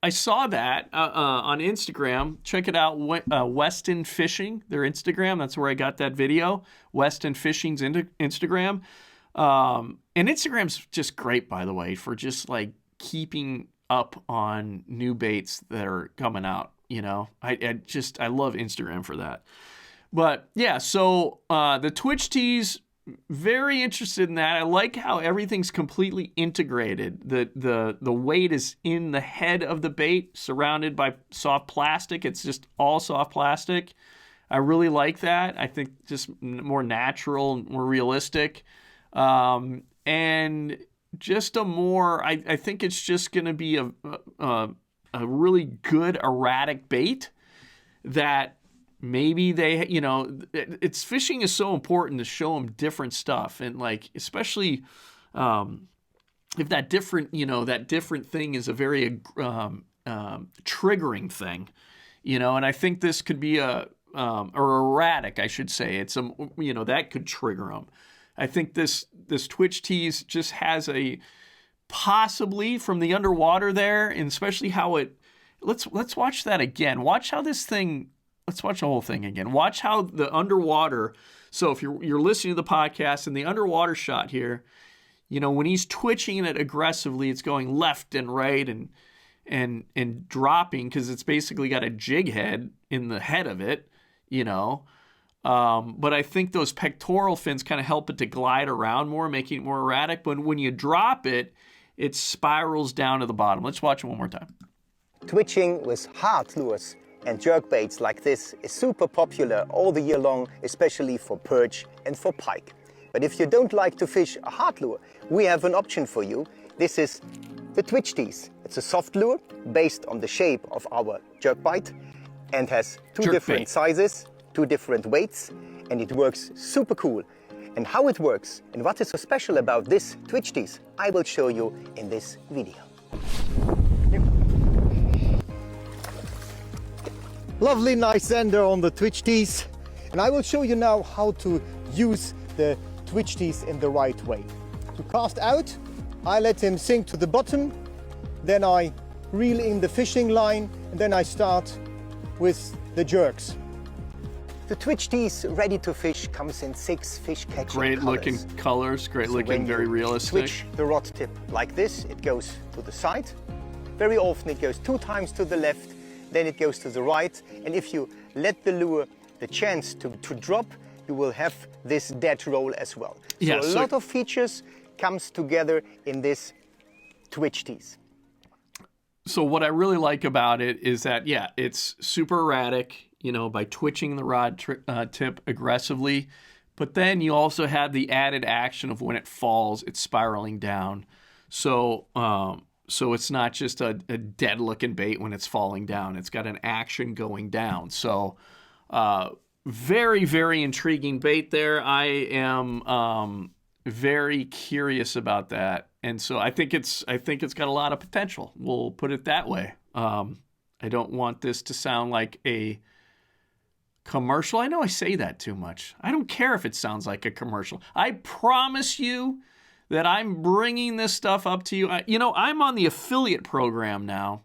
Speaker 1: that on Instagram. Check it out, Westin Fishing, their Instagram. That's where I got that video. Westin Fishing's Instagram. And Instagram's just great, by the way, for just like keeping up on new baits that are coming out. I love Instagram for that. But yeah, so the TwitchTeez, very interested in that. I like how everything's completely integrated. The weight is in the head of the bait, surrounded by soft plastic. It's just all soft plastic. I really like that. I think just more natural, more realistic. And just a more, I think it's just going to be a really good erratic bait that maybe they, it's fishing is so important to show them different stuff. And like, especially if that different thing is a very triggering thing, and I think this could be or erratic, I should say. It's that could trigger them. I think this TwitchTeez just has a possibly from the underwater there, and especially how it. Let's watch that again. Watch how this thing. Let's watch the whole thing again. Watch how the underwater. So if you're listening to the podcast and the underwater shot here, when he's twitching it aggressively, it's going left and right, and and dropping, because it's basically got a jig head in the head of it, you know. But I think those pectoral fins kind of help it to glide around more, making it more erratic. But when you drop it, it spirals down to the bottom. Let's watch it one more time.
Speaker 3: Twitching with hard lures and jerkbaits like this is super popular all the year long, especially for perch and for pike. But if you don't like to fish a hard lure, we have an option for you. This is the TwitchTeez. It's a soft lure based on the shape of our jerkbait and has two different sizes, 2 different weights, and it works super cool. And how it works and what is so special about this TwitchTeez, I will show you in this video. Lovely nice ender on the TwitchTeez, and I will show you now how to use the TwitchTeez in the right way. To cast out, I let him sink to the bottom, then I reel in the fishing line, and then I start with the jerks. The TwitchTeez ready to fish comes in 6 fish catching
Speaker 1: Great looking colors, great looking, very realistic.
Speaker 3: Switch the rod tip like this, it goes to the side. Very often it goes 2 times to the left, then it goes to the right. And if you let the lure the chance to drop, you will have this dead roll as well. So a lot of features comes together in this TwitchTeez.
Speaker 1: So what I really like about it is that, yeah, it's super erratic, you know, by twitching the rod tip aggressively. But then you also have the added action of when it falls, it's spiraling down. So it's not just a dead looking bait when it's falling down. It's got an action going down. So very, very intriguing bait there. I am very curious about that. And so I think it's got a lot of potential. We'll put it that way. I don't want this to sound like a commercial. I know I say that too much. I don't care if it sounds like a commercial. I promise you that I'm bringing this stuff up to you. You know, I'm on the affiliate program now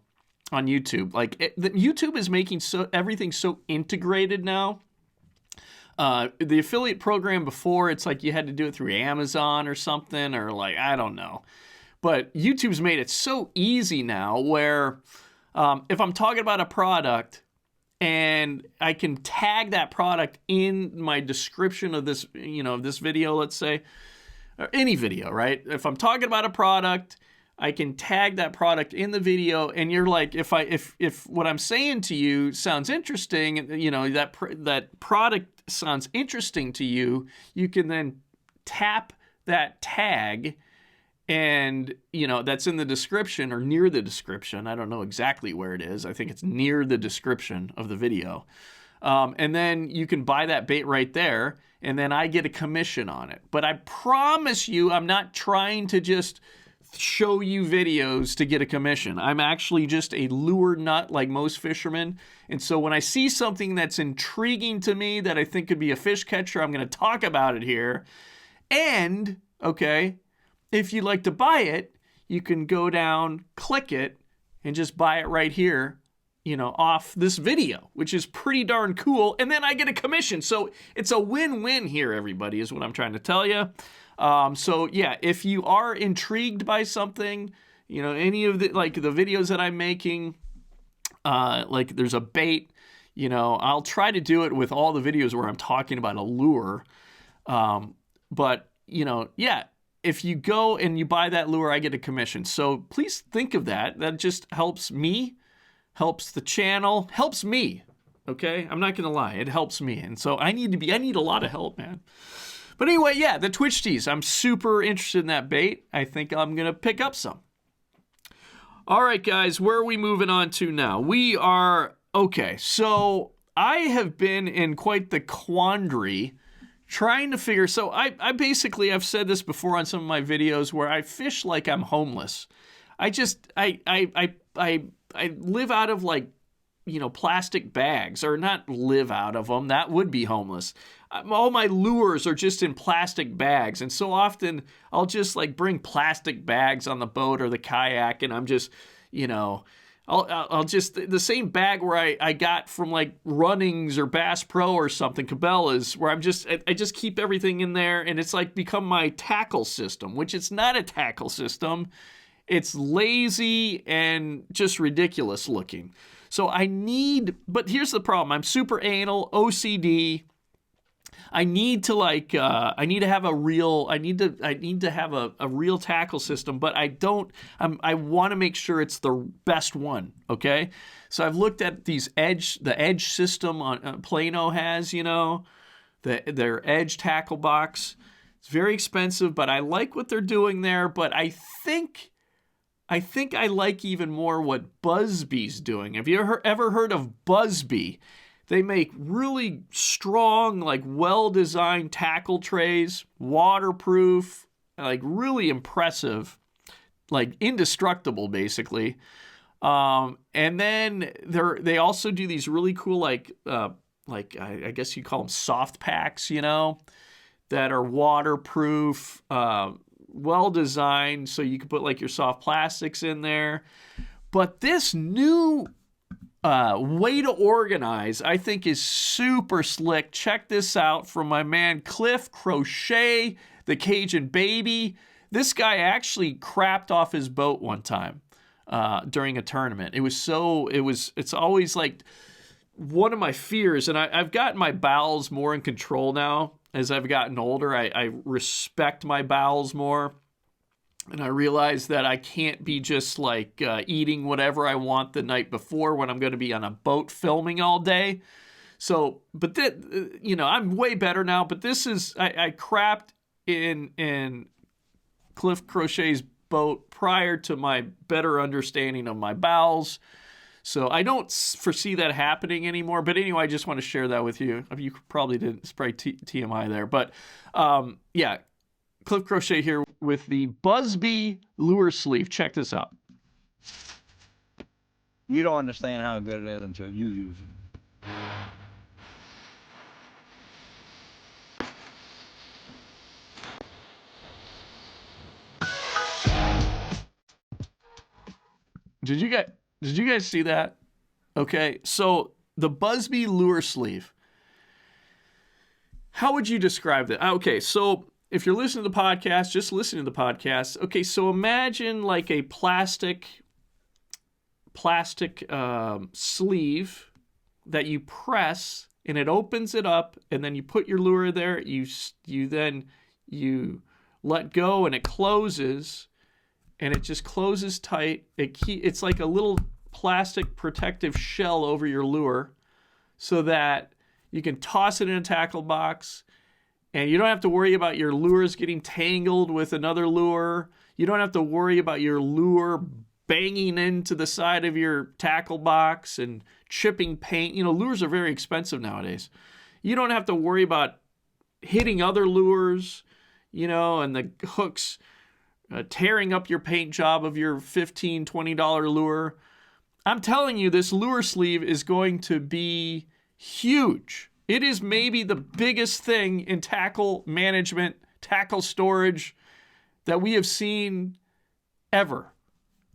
Speaker 1: on YouTube. Like YouTube is making everything so integrated now. The affiliate program before, it's like you had to do it through Amazon or something, or like, I don't know. But YouTube's made it so easy now where if I'm talking about a product and I can tag that product in my description of this, you know, this video, let's say, or any video, right? If I'm talking about a product, I can tag that product in the video, and you're like, if what I'm saying to you sounds interesting, you know, that product sounds interesting to you, you can then tap that tag, and you know that's in the description or near the description. I don't know exactly where it is. I think it's near the description of the video. And then you can buy that bait right there, and then I get a commission on it. But I promise you, I'm not trying to just show you videos to get a commission. I'm actually just a lure nut like most fishermen. And so when I see something that's intriguing to me that I think could be a fish catcher, I'm going to talk about it here. And, okay, if you'd like to buy it, you can go down, click it, and just buy it right here, you know, off this video, which is pretty darn cool. And then I get a commission. So it's a win-win here, everybody, is what I'm trying to tell you. So yeah, if you are intrigued by something, you know, any of the videos that I'm making, like there's a bait, you know, I'll try to do it with all the videos where I'm talking about a lure. But you know, yeah, if you go and you buy that lure, I get a commission. So please think of that. That just helps me, helps the channel, helps me. Okay. I'm not going to lie. It helps me. And so I need a lot of help, man. But anyway, yeah, the TwitchTeez. I'm super interested in that bait. I think I'm going to pick up some. All right, guys, where are we moving on to now? Okay, so I have been in quite the quandary trying to figure, so I basically, I've said this before on some of my videos where I fish like I'm homeless. I live out of like, you know, plastic bags, or not live out of them. That would be homeless. All my lures are just in plastic bags. And so often I'll just like bring plastic bags on the boat or the kayak. And I'm just, you know, I'll just, the same bag where I got from like Runnings or Bass Pro or something, Cabela's, where I just keep everything in there. And it's like become my tackle system, which it's not a tackle system. It's lazy and just ridiculous looking. So but here's the problem. I'm super anal, OCD. I need to have a real tackle system, but I want to make sure it's the best one. Okay. So I've looked at the edge system on Plano has, their edge tackle box. It's very expensive, but I like what they're doing there. But I think I like even more what Buzbe's doing. Have you ever heard of Buzbe? They make really strong, well-designed tackle trays, waterproof, really impressive, indestructible, basically. And then they also do these really cool, I guess you call them soft packs, that are waterproof, well-designed, so you can put your soft plastics in there. But this new way to organize, I think, is super slick. Check this out from my man Cliff Crochet, the Cajun Baby. This guy actually crapped off his boat one time during a tournament. It's always one of my fears, and I've gotten my bowels more in control now as I've gotten older. I respect my bowels more. And I realize that I can't be just eating whatever I want the night before when I'm going to be on a boat filming all day. So, but I'm way better now. But this is, I crapped in Cliff Crochet's boat prior to my better understanding of my bowels. So I don't foresee that happening anymore. But anyway, I just want to share that with you. You probably didn't. It's probably TMI there. But yeah. Cliff Crochet here with the Buzbe lure sleeve. Check this out.
Speaker 4: You don't understand how good it is until you use it.
Speaker 1: Did you guys see that? Okay, so the Buzbe lure sleeve. How would you describe that? Okay, so if you're listening to the podcast, just listen to the podcast. Okay, so imagine a plastic sleeve that you press and it opens it up, and then you put your lure there. You let go and it closes, and it just closes tight. It's like a little plastic protective shell over your lure, so that you can toss it in a tackle box. And you don't have to worry about your lures getting tangled with another lure. You don't have to worry about your lure banging into the side of your tackle box and chipping paint. Lures are very expensive nowadays. You don't have to worry about hitting other lures, and the hooks tearing up your paint job of your $15, $20 lure. I'm telling you, this lure sleeve is going to be huge. It is maybe the biggest thing in tackle management, tackle storage that we have seen ever.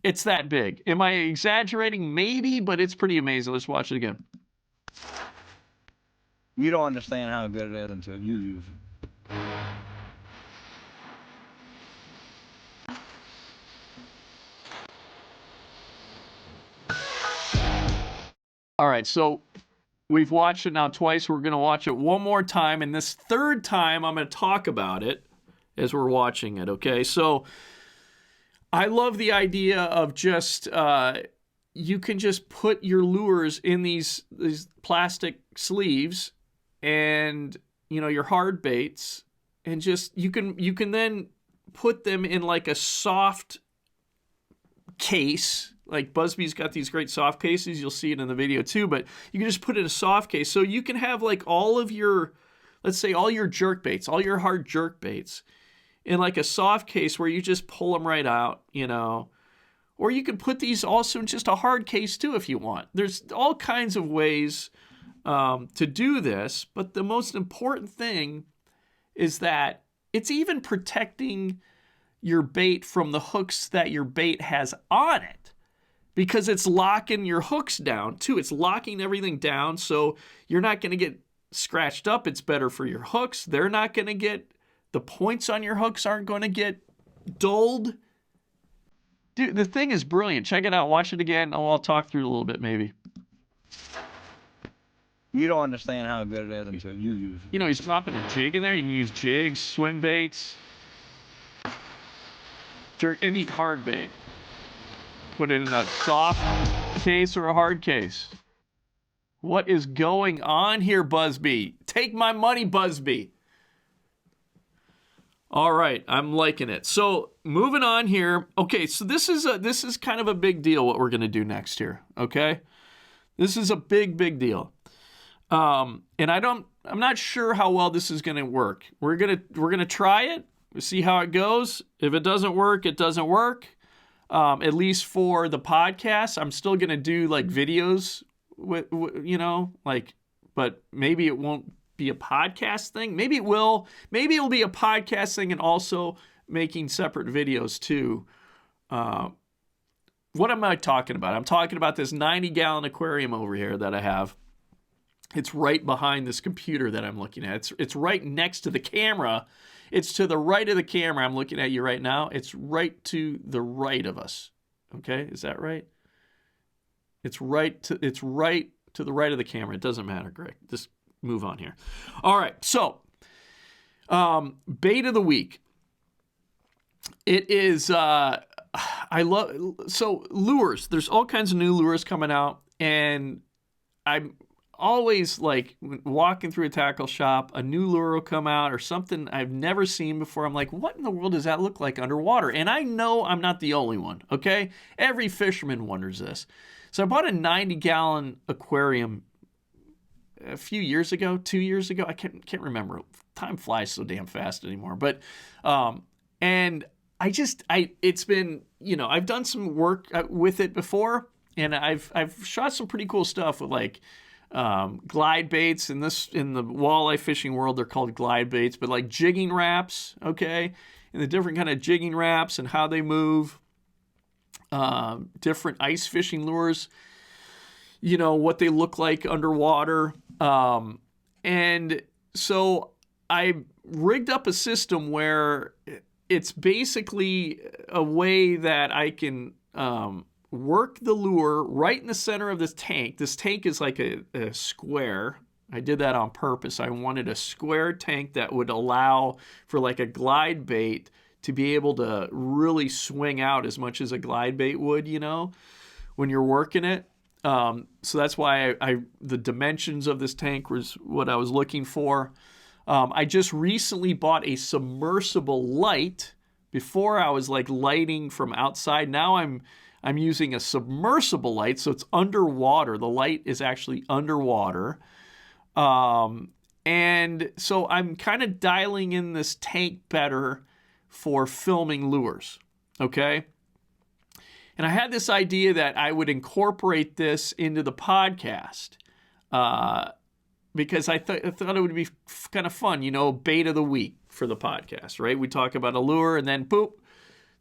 Speaker 1: It's that big. Am I exaggerating? Maybe, but it's pretty amazing. Let's watch it again.
Speaker 4: You don't understand how good it is until you use it.
Speaker 1: All right, so we've watched it now twice. We're going to watch it one more time. And this third time, I'm going to talk about it as we're watching it, okay? So I love the idea of just, you can just put your lures in these plastic sleeves and, your hard baits, and just, you can then put them in a soft case. Buzbe's got these great soft cases. You'll see it in the video too, but you can just put it in a soft case. So you can have all of your, let's say all your jerk baits, all your hard jerk baits in a soft case where you just pull them right out, or you can put these also in just a hard case too if you want. There's all kinds of ways to do this, but the most important thing is that it's even protecting your bait from the hooks that your bait has on it, because it's locking your hooks down too. It's locking everything down, so you're not going to get scratched up. It's better for your hooks. They're not going to get, the points on your hooks aren't going to get dulled. Dude, the thing is brilliant. Check it out. Watch it again. I'll talk through it a little bit, maybe.
Speaker 4: You don't understand how good it is until you use it.
Speaker 1: You know, he's dropping a jig in there. You can use jigs, swim baits, any hard bait. Put it in a soft case or a hard case. What is going on here, Buzbe? Take my money, Buzbe. All right, I'm liking it. So moving on here. Okay, so this is kind of a big deal. What we're gonna do next here. Okay, this is a big deal. And I'm not sure how well this is gonna work. We're gonna try it. See how it goes. If it doesn't work, it doesn't work. At least for the podcast, I'm still gonna do like videos with you know, like, but maybe it won't be a podcast thing. Maybe it will. Maybe it'll be a podcast thing and also making separate videos too. What am I talking about? I'm talking about this 90-gallon aquarium over here that I have. It's right behind this computer that I'm looking at. It's right next to the camera. It's to the right of the camera. I'm looking at you right now. It's right to the right of us. Okay, is that right? It's right to the right of the camera. It doesn't matter, Greg. Just move on here. All right, so bait of the week. It is lures. There's all kinds of new lures coming out, and I'm always like walking through a tackle shop, a new lure will come out or something I've never seen before. I'm like, what in the world does that look like underwater? And I know I'm not the only one, okay? Every fisherman wonders this. So I bought a 90-gallon aquarium a few years ago, 2 years ago. I can't remember. Time flies so damn fast anymore. But and it's been, you know, I've done some work with it before, and I've shot some pretty cool stuff with like glide baits. In the walleye fishing world, they're called glide baits, but like jigging wraps, okay, and the different kind of jigging wraps and how they move. Different ice fishing lures, you know, what they look like underwater. And so I rigged up a system where it's basically a way that I can work the lure right in the center of this tank. This tank is like a square. I did that on purpose. I wanted a square tank that would allow for like a glide bait to be able to really swing out as much as a glide bait would, you know, when you're working it. So that's why the dimensions of this tank was what I was looking for. I just recently bought a submersible light. Before I was like lighting from outside. Now I'm using a submersible light, so it's underwater. The light is actually underwater. And so I'm kind of dialing in this tank better for filming lures, okay? And I had this idea that I would incorporate this into the podcast because I thought it would be kind of fun, you know, bait of the week for the podcast, right? We talk about a lure and then boop,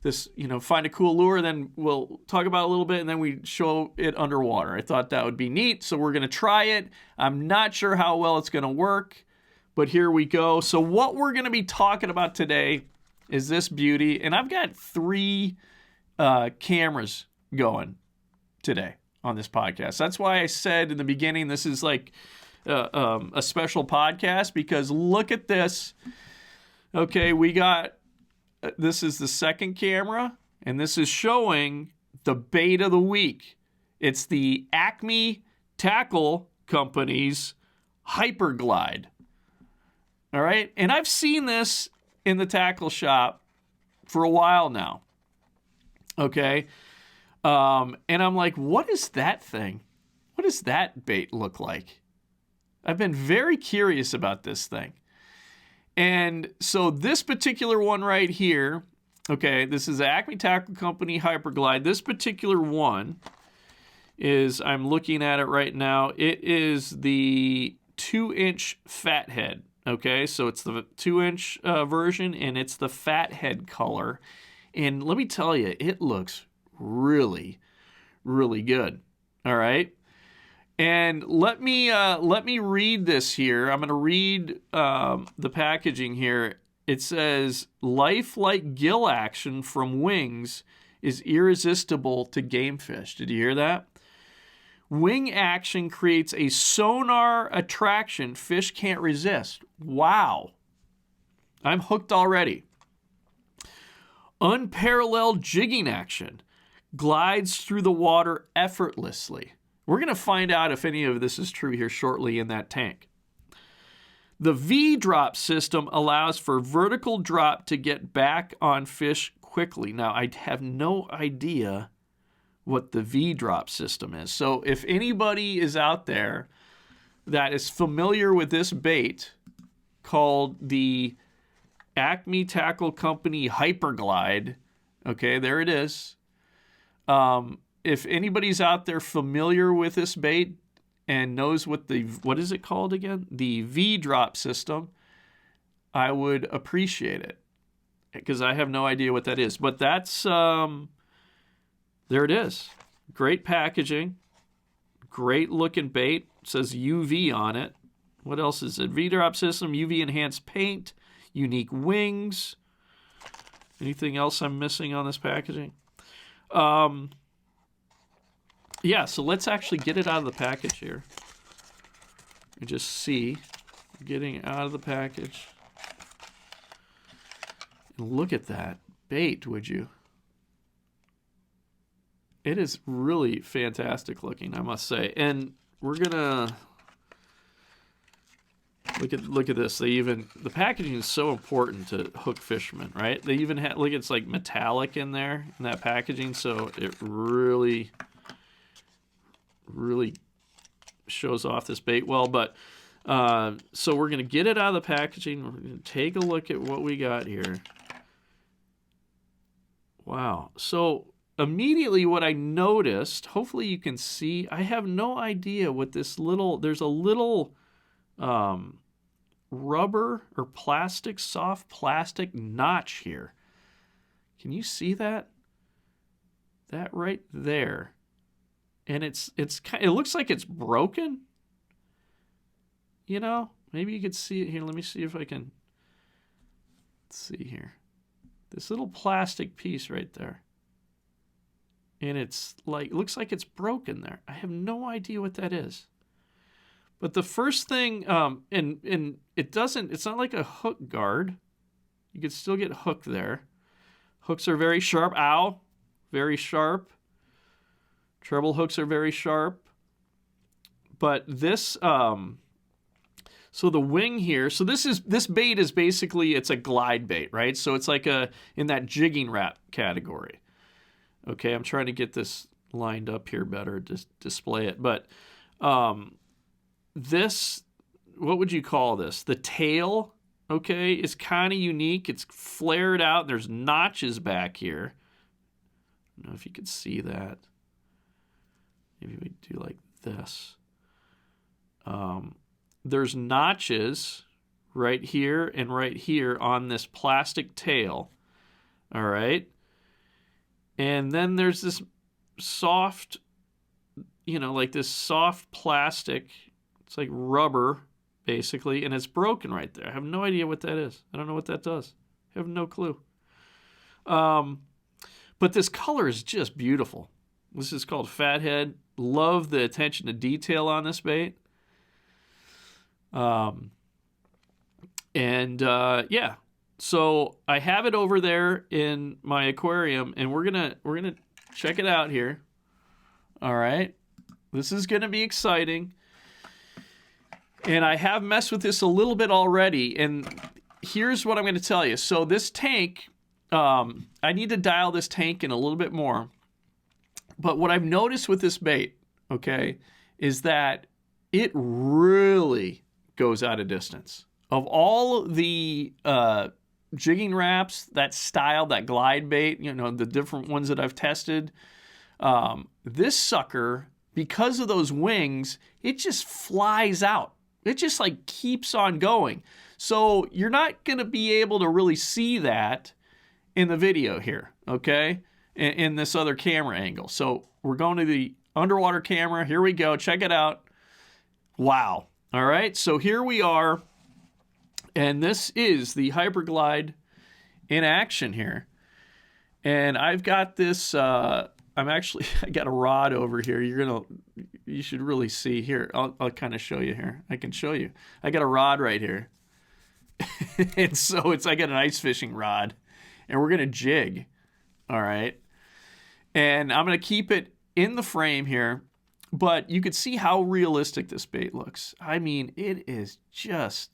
Speaker 1: this, you know, find a cool lure, and then we'll talk about it a little bit, and then we show it underwater. I thought that would be neat, so we're going to try it. I'm not sure how well it's going to work, but here we go. So what we're going to be talking about today is this beauty, and I've got 3 cameras going today on this podcast. That's why I said in the beginning this is like a special podcast, because look at this. Okay, we got this is the second camera, and this is showing the bait of the week. It's the Acme Tackle Company's Hyperglide. All right, and I've seen this in the tackle shop for a while now. Okay. And I'm like, what is that thing? What does that bait look like? I've been very curious about this thing. And so this particular one right here, okay, this is the Acme Tackle Company Hyperglide. This particular one is, I'm looking at it right now, it is the 2-inch fathead. Okay, so it's the 2-inch version, and it's the fathead color. And let me tell you, it looks really, really good. All right. And let me read this here. I'm going to read the packaging here. It says, lifelike gill action from wings is irresistible to game fish. Did you hear that? Wing action creates a sonar attraction fish can't resist. Wow. I'm hooked already. Unparalleled jigging action glides through the water effortlessly. We're going to find out if any of this is true here shortly in that tank. The V-drop system allows for vertical drop to get back on fish quickly. Now, I have no idea what the V-drop system is. So if anybody is out there that is familiar with this bait called the Acme Tackle Company Hyperglide, okay, there it is. If anybody's out there familiar with this bait and knows what is it called again? The V-drop system, I would appreciate it because I have no idea what that is. But that's, there it is. Great packaging, great looking bait. It says UV on it. What else is it? V-drop system, UV enhanced paint, unique wings. Anything else I'm missing on this packaging? Yeah, so let's actually get it out of the package here. And just see, getting out of the package. And look at that bait, would you? It is really fantastic looking, I must say. And we're gonna look at this. The packaging is so important to hook fishermen, right? They even have, look, it's like metallic in there in that packaging, so it really shows off this bait well. But so we're going to get it out of the packaging. We're going to take a look at what we got here. Wow. So immediately what I noticed, hopefully you can see, I have no idea what this little, there's a little rubber or plastic, soft plastic notch here. Can you see that? That right there. And it looks like it's broken. You know, maybe you could see it here. Let me see if I can see here. This little plastic piece right there. And it's like, it looks like it's broken there. I have no idea what that is. But the first thing, and it doesn't, it's not like a hook guard. You could still get hooked there. Hooks are very sharp. Ow. Very sharp. Treble hooks are very sharp. But this, so the wing here, so this bait is basically, it's a glide bait, right? So it's like in that jigging wrap category. Okay, I'm trying to get this lined up here better to display it. But this, what would you call this? The tail, okay, is kind of unique. It's flared out. There's notches back here. I don't know if you could see that. Maybe we do like this. There's notches right here and right here on this plastic tail. All right. And then there's this soft, you know, like this soft plastic. It's like rubber, basically, and it's broken right there. I have no idea what that is. I don't know what that does. I have no clue. But this color is just beautiful. This is called Fathead. Love the attention to detail on this bait. Yeah. So I have it over there in my aquarium, and we're gonna check it out here. All right. This is gonna be exciting. And I have messed with this a little bit already, and here's what I'm going to tell you. So this tank, I need to dial this tank in a little bit more. But what I've noticed with this bait, okay, is that it really goes out of distance. Of all the jigging wraps, that style, that glide bait, you know, the different ones that I've tested, this sucker, because of those wings, it just flies out. It just like keeps on going. So you're not going to be able to really see that in the video here, okay? In this other camera angle. So we're going to the underwater camera. Here we go. Check it out. Wow. All right. So here we are. And this is the Hyperglide in action here. And I've got this, I got a rod over here. You should really see here. I'll kind of show you here. I can show you. I got a rod right here. And so I got an ice fishing rod, and we're going to jig. All right. And I'm going to keep it in the frame here, but you could see how realistic this bait looks. I mean, it is just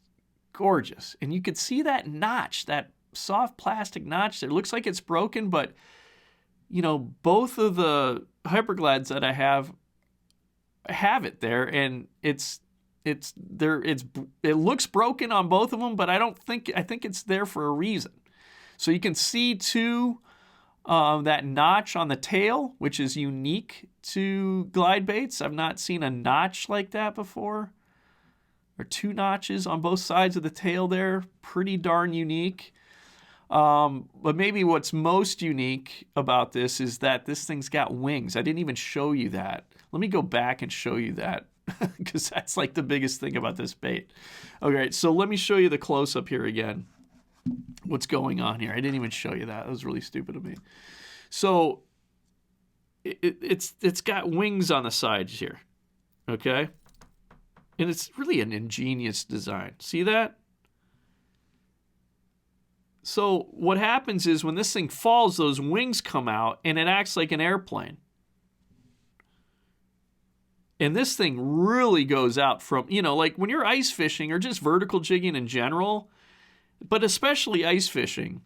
Speaker 1: gorgeous. And you could see that notch, that soft plastic notch there. It looks like it's broken, but you know, both of the hyperglads that I have it there, and it looks broken on both of them, but I think it's there for a reason. So you can see too that notch on the tail, which is unique to glide baits. I've not seen a notch like that before, or two notches on both sides of the tail there. Pretty darn unique. But maybe what's most unique about this is that this thing's got wings. I didn't even show you that. Let me go back and show you that, because that's like the biggest thing about this bait. Okay, so let me show you the close-up here again. What's going on here? I didn't even show you that. That was really stupid of me. So it's got wings on the sides here, okay? And it's really an ingenious design. See that? So what happens is when this thing falls, those wings come out, and it acts like an airplane. And this thing really goes out from, you know, like when you're ice fishing or just vertical jigging in general, but especially ice fishing,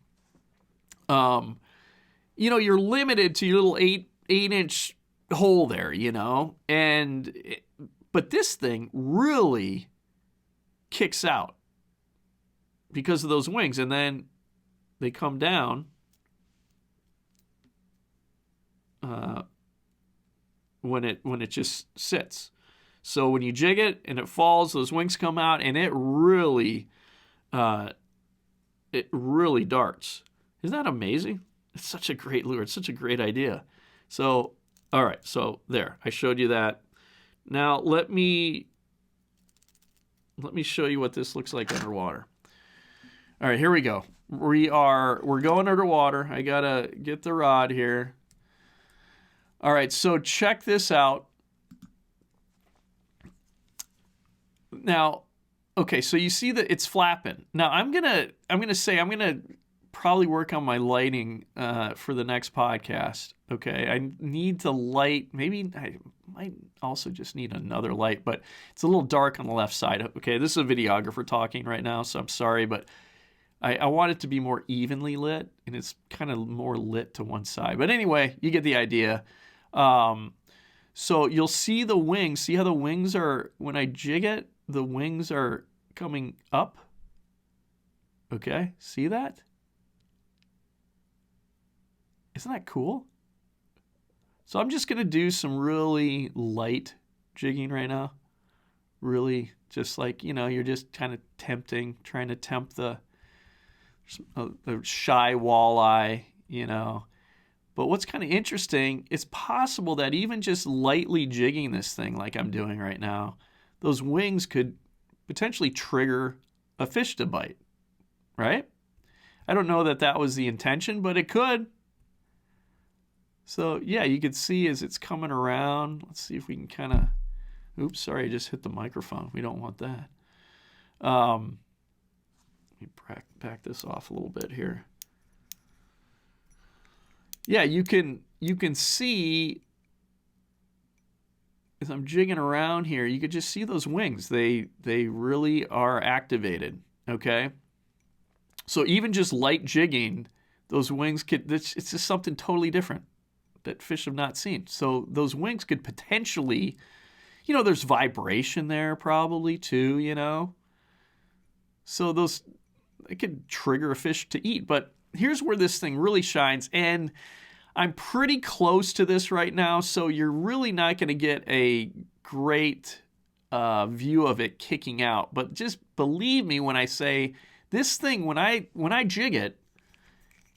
Speaker 1: you know, you're limited to your little 8-inch hole there, you know, but this thing really kicks out because of those wings, and then they come down when it just sits. So when you jig it and it falls, those wings come out, and it really darts. Isn't that amazing? It's such a great lure. It's such a great idea. So, all right. So there, I showed you that. Now let me show you what this looks like underwater. All right, here we go. We're going underwater. I gotta get the rod here. All right, so check this out. Now, okay, so you see that it's flapping. Now I'm gonna probably work on my lighting for the next podcast. Okay, I need to light. Maybe I might also just need another light, but it's a little dark on the left side. Okay, this is a videographer talking right now, so I'm sorry, but I want it to be more evenly lit, and it's kind of more lit to one side. But anyway, you get the idea. So you'll see the wings. See how the wings are, when I jig it, the wings are coming up. Okay, see that? Isn't that cool? So I'm just going to do some really light jigging right now. Really just like, you know, you're just kind of trying to tempt the shy walleye, you know. But what's kind of interesting, it's possible that even just lightly jigging this thing like I'm doing right now, those wings could potentially trigger a fish to bite, right? I don't know that that was the intention, but it could. So yeah, you can see as it's coming around. Let's see if we can kind of, oops, sorry, I just hit the microphone. We don't want that. Let me back this off a little bit here. Yeah, you can see as I'm jigging around here, you could just see those wings. They really are activated, okay? So even just light jigging, those wings it's just something totally different that fish have not seen. So those wings could potentially, you know, there's vibration there probably too, you know. So it could trigger a fish to eat. But here's where this thing really shines, and I'm pretty close to this right now, so you're really not going to get a great view of it kicking out. But just believe me when I say this thing, when I jig it,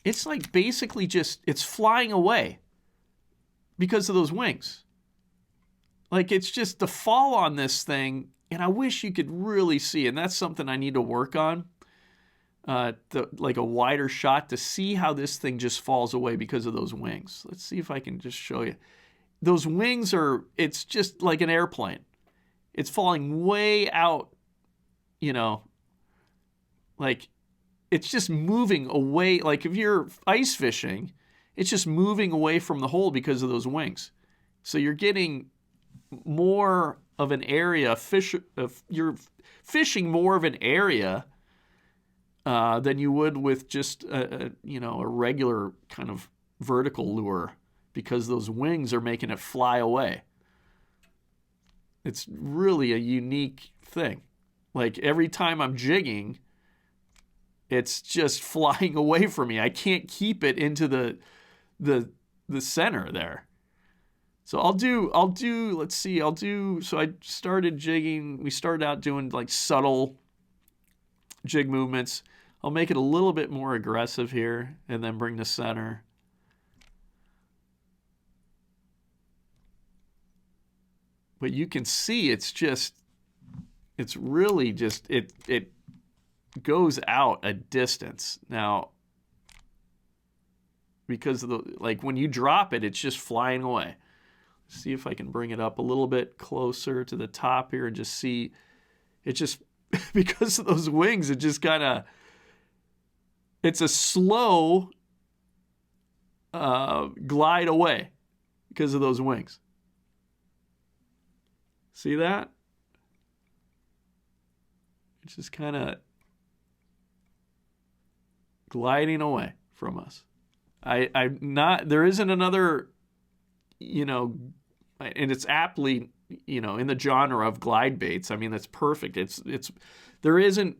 Speaker 1: it's like basically just, it's flying away because of those wings. Like it's just the fall on this thing, and I wish you could really see, and that's something I need to work on. like a wider shot to see how this thing just falls away because of those wings. Let's see if I can just show you. Those wings it's just like an airplane. It's falling way out, you know, like it's just moving away. Like if you're ice fishing, it's just moving away from the hole because of those wings. So you're getting more of an area, you're fishing more of an area than you would with just a regular kind of vertical lure, because those wings are making it fly away. It's really a unique thing. Like every time I'm jigging, it's just flying away from me. I can't keep it into the center there. So so I started jigging. We started out doing like subtle jig movements. I'll make it a little bit more aggressive here and then bring the center. But you can see it's really just, it goes out a distance. Now, because of like when you drop it, it's just flying away. See if I can bring it up a little bit closer to the top here and just see, it just, because of those wings, it just kind of, it's a slow glide away because of those wings. See that? It's just kind of gliding away from us. There isn't another, and it's aptly, in the genre of glide baits. I mean, that's perfect. There isn't,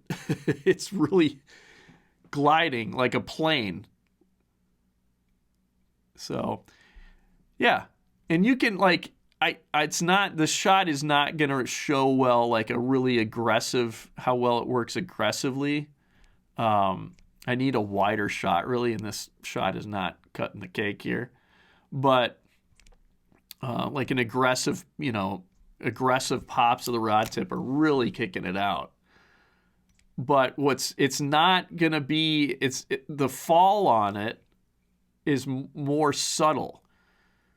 Speaker 1: it's really gliding like a plane. So, yeah. And you can the shot is not going to show well, like a really aggressive, how well it works aggressively. I need a wider shot really, and this shot is not cutting the cake here. But like an aggressive pops of the rod tip are really kicking it out. But it's not going to be, the fall on it is more subtle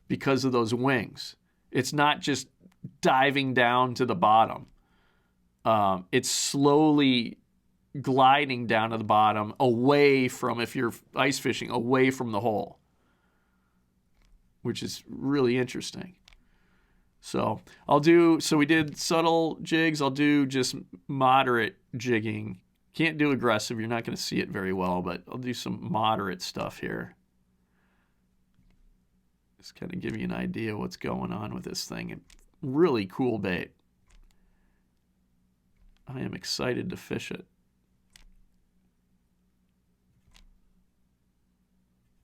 Speaker 1: because of those wings. It's not just diving down to the bottom. It's slowly gliding down to the bottom, away from, if you're ice fishing, away from the hole, which is really interesting. So we did subtle jigs. I'll do just moderate jigging. Can't do aggressive. You're not going to see it very well, but I'll do some moderate stuff here. Just kind of give you an idea of what's going on with this thing. Really cool bait. I am excited to fish it.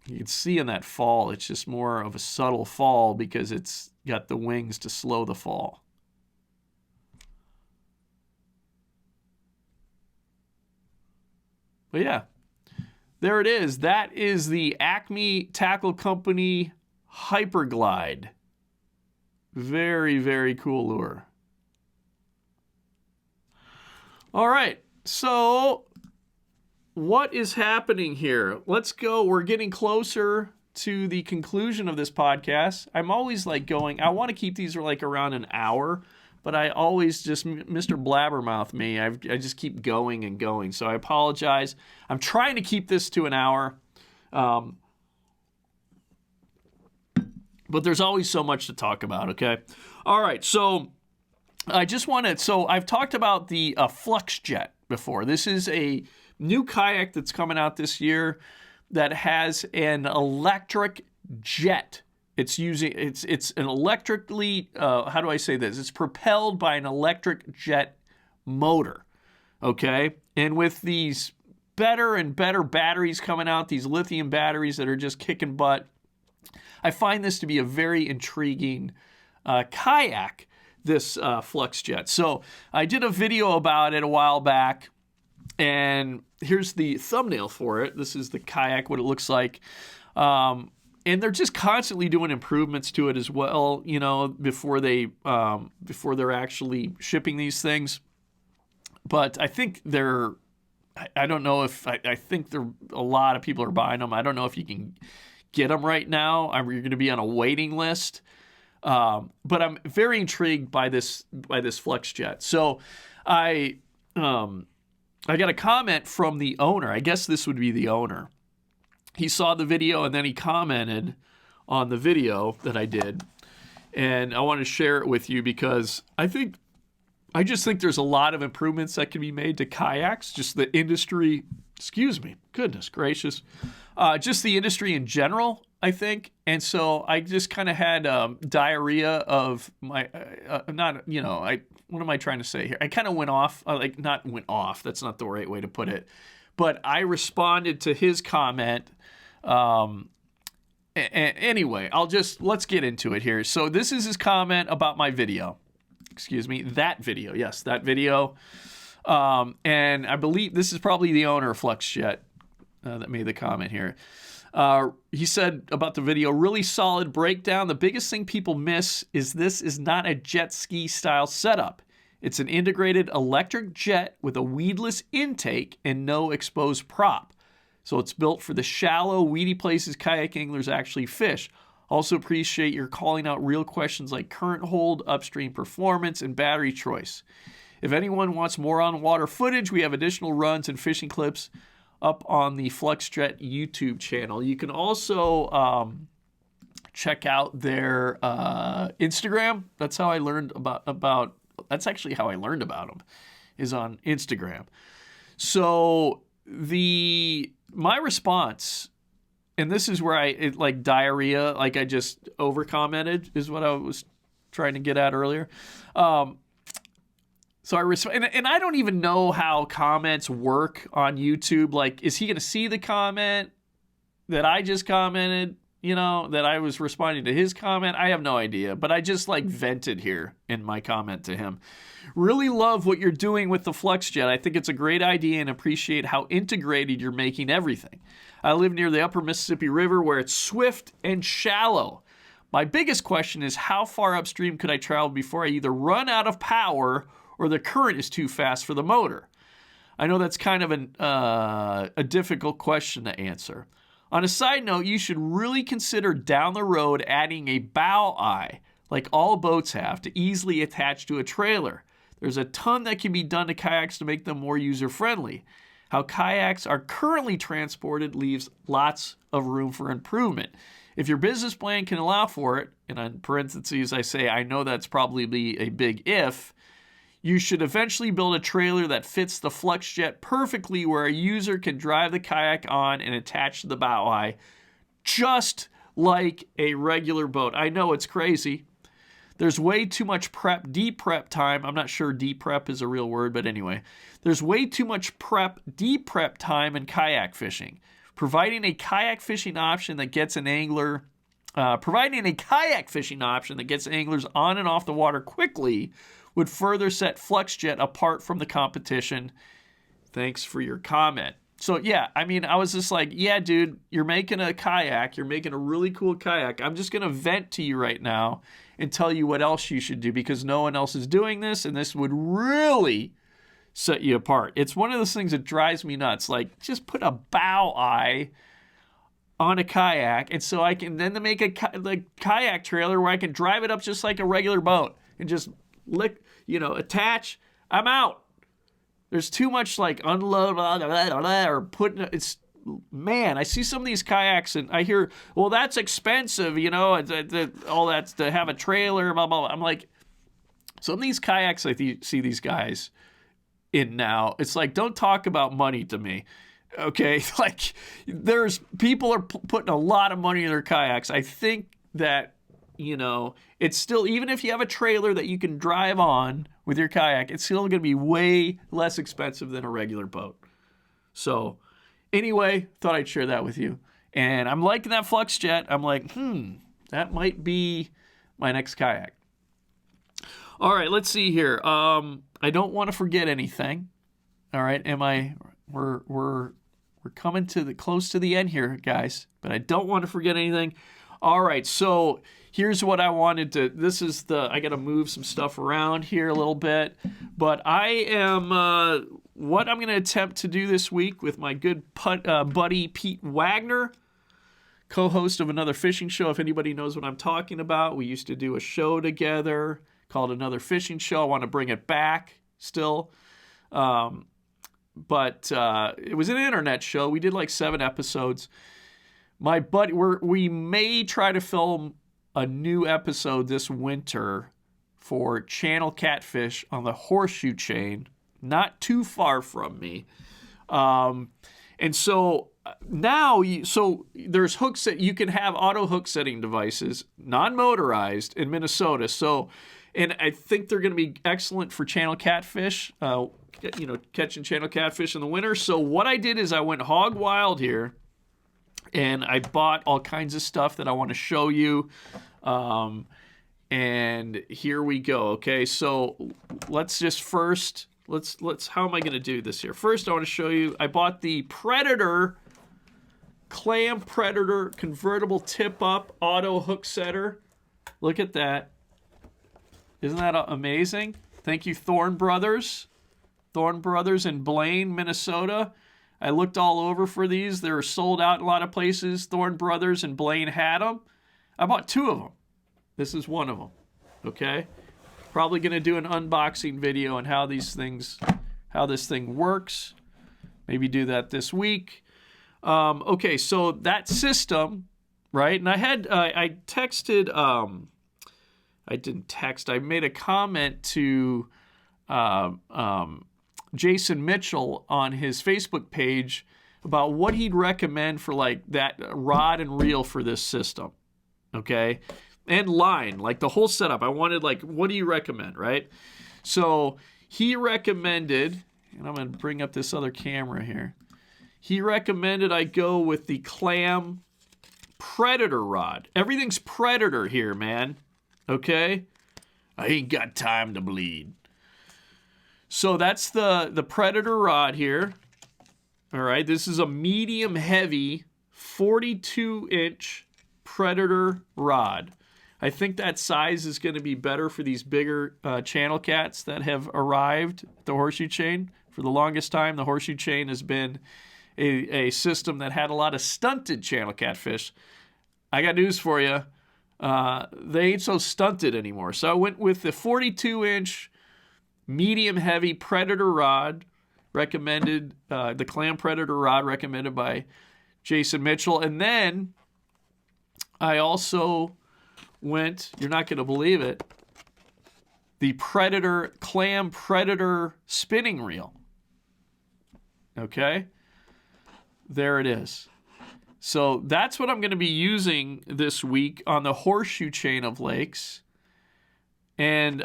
Speaker 1: You can see in that fall, it's just more of a subtle fall because it's got the wings to slow the fall. But yeah, there it is. That is the Acme Tackle Company Hyperglide. Very, very cool lure. All right, so what is happening here? Let's go. We're getting closer to the conclusion of this podcast. I'm always like going, I want to keep these like around an hour, but I always just, Mr. Blabbermouth me, I just keep going and going. So I apologize. I'm trying to keep this to an hour. But there's always so much to talk about, okay? All right, so I just wanted, so I've talked about the Flux Jet before. This is a new kayak that's coming out this year that has an electric jet. It's an electrically, how do I say this? It's propelled by an electric jet motor, okay? And with these better and better batteries coming out, these lithium batteries that are just kicking butt, I find this to be a very intriguing kayak, this Flux Jet. So I did a video about it a while back, and here's the thumbnail for it. This is the kayak, what it looks like. And they're just constantly doing improvements to it as well, before they're actually shipping these things. But I think they're I don't know if I think a lot of people are buying them. I don't know if you can get them right now. You're going to be on a waiting list. But I'm very intrigued by this FlexJet. So I got a comment from the owner. I guess this would be the owner. He saw the video and then he commented on the video that I did. And I want to share it with you because I just think there's a lot of improvements that can be made to kayaks, just the industry, excuse me, goodness gracious, just the industry in general, I think. And so I just kind of had diarrhea of my, what am I trying to say here? I kind of went off, not went off, that's not the right way to put it, but I responded to his comment. Anyway, let's get into it here. So this is his comment about my video. Excuse me, that video. Yes, that video. And I believe this is probably the owner of FlexJet that made the comment here. He said about the video, really solid breakdown. The biggest thing people miss is this is not a jet ski style setup. It's an integrated electric jet with a weedless intake and no exposed prop. So it's built for the shallow, weedy places kayak anglers actually fish. Also appreciate your calling out real questions like current hold, upstream performance, and battery choice. If anyone wants more on-water footage, we have additional runs and fishing clips up on the FlexJet YouTube channel. You can also check out their Instagram. That's how I learned about that's actually how I learned about them, is on Instagram. So my response, and this is where like diarrhea, like I just over-commented, is what I was trying to get at earlier. So and I don't even know how comments work on YouTube. Like, is he going to see the comment that I just commented, that I was responding to his comment? I have no idea, but I just vented here in my comment to him. Really love what you're doing with the FlexJet. I think it's a great idea and appreciate how integrated you're making everything. I live near the upper Mississippi River where it's swift and shallow. My biggest question is how far upstream could I travel before I either run out of power or the current is too fast for the motor? I know that's kind of a difficult question to answer. On a side note, you should really consider down the road adding a bow eye, like all boats have, to easily attach to a trailer. There's a ton that can be done to kayaks to make them more user-friendly. How kayaks are currently transported leaves lots of room for improvement. If your business plan can allow for it, and in parentheses I say I know that's probably a big if, you should eventually build a trailer that fits the FlexJet perfectly where a user can drive the kayak on and attach to the bow eye, just like a regular boat. I know it's crazy. There's way too much de-prep time. I'm not sure de-prep is a real word, but anyway. There's way too much de-prep time in kayak fishing. Providing a kayak fishing option that gets anglers on and off the water quickly would further set FlexJet apart from the competition. Thanks for your comment. So yeah, I was just like, yeah, dude, you're making a kayak. You're making a really cool kayak. I'm just going to vent to you right now and tell you what else you should do because no one else is doing this, and this would really set you apart. It's one of those things that drives me nuts. Like, just put a bow eye on a kayak, and so I can then make a kayak trailer where I can drive it up just like a regular boat and just attach. I'm out. There's too much unload or putting it's. Man, I see some of these kayaks and I hear, well, that's expensive, all that's to have a trailer, blah, blah, blah. I'm like, some of these kayaks I see these guys in now, it's like, don't talk about money to me, okay? There's people are putting a lot of money in their kayaks. I think that, it's still, even if you have a trailer that you can drive on with your kayak, it's still going to be way less expensive than a regular boat. So, anyway, thought I'd share that with you. And I'm liking that FlexJet. I'm like, that might be my next kayak. All right, let's see here. I don't want to forget anything. All right, we're coming close to the end here, guys, but I don't want to forget anything. All right, so here's what I wanted to, I got to move some stuff around here a little bit, but I am what I'm going to attempt to do this week with my good buddy Pete Wagner, co-host of another fishing show. If anybody knows what I'm talking about, we used to do a show together called Another Fishing Show. I want to bring it back still. But it was an internet show. We did like 7 episodes. My buddy, we may try to film a new episode this winter for channel catfish on the horseshoe chain, not too far from me. And so now, there's hooks that you can have auto hook setting devices, non-motorized in Minnesota. So, and I think they're going to be excellent for channel catfish, catching channel catfish in the winter. So what I did is I went hog wild here. And I bought all kinds of stuff that I want to show you. And here we go. Okay, so let's just first, how am I going to do this here? First, I want to show you, I bought the Predator, Clam Predator convertible tip-up auto hook setter. Look at that. Isn't that amazing? Thank you, Thorn Brothers. Thorn Brothers in Blaine, Minnesota. I looked all over for these. They were sold out in a lot of places. Thorn Brothers and Blaine had them. I bought 2 of them. This is one of them. Okay? Probably going to do an unboxing video on how this thing works. Maybe do that this week. Okay, so that system, right? And I texted, I didn't text. I made a comment to Jason Mitchell on his Facebook page about what he'd recommend for like that rod and reel for this system. Okay. And line, like the whole setup. I wanted like, what do you recommend? Right. So he recommended, and I'm going to bring up this other camera here. He recommended I go with the Clam Predator rod. Everything's Predator here, man. Okay. I ain't got time to bleed. So that's the Predator rod here. All right, this is a medium heavy 42-inch Predator rod. I think that size is going to be better for these bigger channel cats that have arrived at the horseshoe chain. For the longest time, the horseshoe chain has been a system that had a lot of stunted channel catfish. I got news for you. They ain't so stunted anymore. So I went with the 42-inch medium heavy Predator rod recommended, the Clam Predator rod recommended by Jason Mitchell. And then I also went, you're not going to believe it, the Clam Predator spinning reel. Okay? There it is. So that's what I'm going to be using this week on the horseshoe chain of lakes. And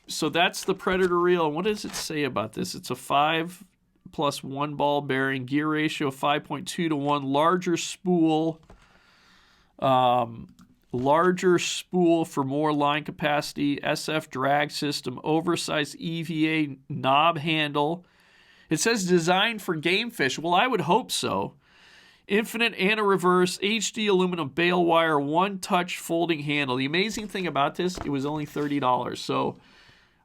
Speaker 1: so that's the Predator reel. And what does it say about this? It's a 5+1 ball bearing, gear ratio of 5.2 to 1, larger spool for more line capacity, SF drag system, oversized EVA knob handle. It says designed for game fish. Well, I would hope so. Infinite and a reverse, HD aluminum bale wire, one-touch folding handle. The amazing thing about this, it was only $30. So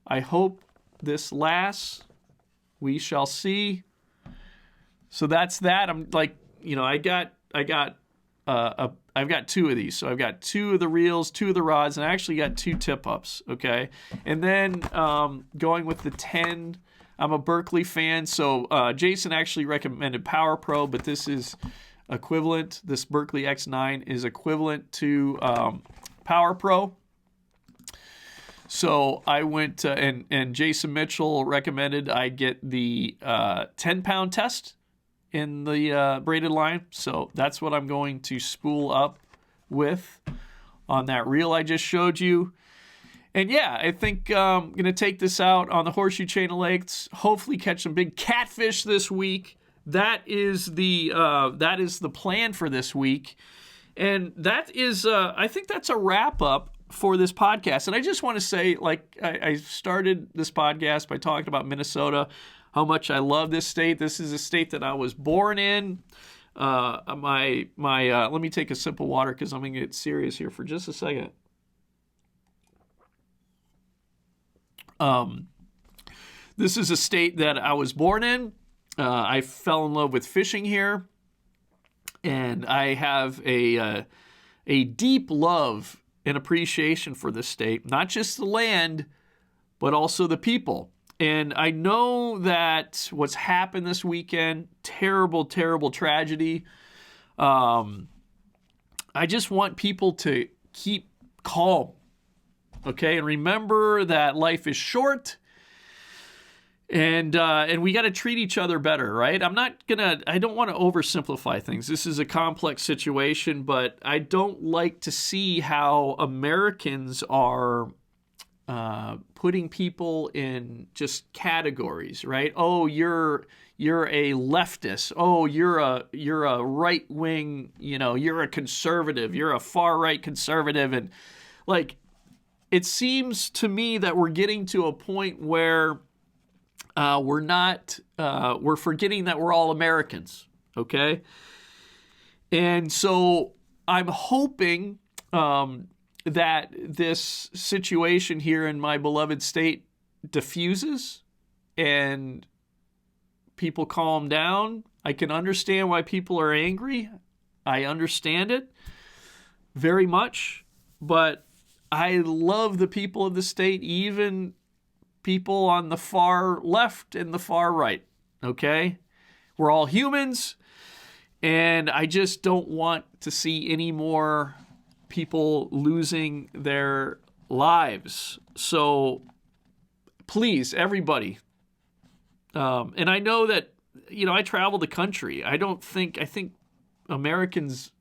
Speaker 1: I hope this lasts. We shall see. So that's that. I'm like, I've got 2 of these. So I've got 2 of the reels, 2 of the rods, and I actually got 2 tip-ups, okay? And then going with the 10, I'm a Berkeley fan, so Jason actually recommended Power Pro, but this is equivalent. This Berkeley X9 is equivalent to Power Pro. So I went, and Jason Mitchell recommended I get the 10-pound test in the braided line. So that's what I'm going to spool up with on that reel I just showed you. And yeah, I think I'm going to take this out on the horseshoe chain of lakes, hopefully catch some big catfish this week. That is the plan for this week. And that is, I think that's a wrap up for this podcast. And I just want to say, like, I started this podcast by talking about Minnesota, how much I love this state. This is a state that I was born in. Let me take a sip of water because I'm going to get serious here for just a second. This is a state that I was born in. I fell in love with fishing here, and I have a deep love and appreciation for this state, not just the land, but also the people. And I know that what's happened this weekend, terrible, terrible tragedy. I just want people to keep calm, okay? And remember that life is short, and we got to treat each other better, right? I don't want to oversimplify things. This is a complex situation, but I don't like to see how Americans are putting people in just categories, right? Oh, you're a leftist. Oh, you're a right wing. You're a conservative. You're a far right conservative, and like, it seems to me that we're getting to a point where we're forgetting that we're all Americans. Okay, and so I'm hoping that this situation here in my beloved state diffuses and people calm down. I can understand why people are angry. I understand it very much, but I love the people of the state, even people on the far left and the far right, okay? We're all humans, and I just don't want to see any more people losing their lives. So please, everybody, and I know that, I travel the country. I think Americans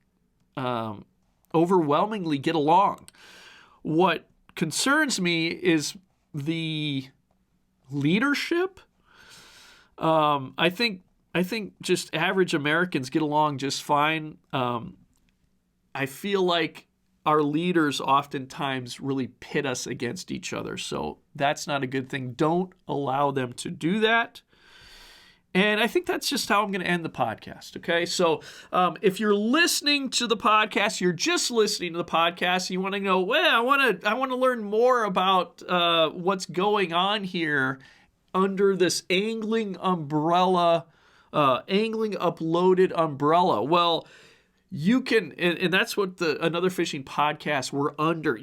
Speaker 1: overwhelmingly get along. What concerns me is the leadership. I think just average Americans get along just fine. I feel like our leaders oftentimes really pit us against each other. So that's not a good thing. Don't allow them to do that. And I think that's just how I'm going to end the podcast, okay? So if you're listening to the podcast, you're just listening to the podcast, you want to know, well, I want to learn more about what's going on here under this angling uploaded umbrella. Well, you can, and that's what another fishing podcast we're under,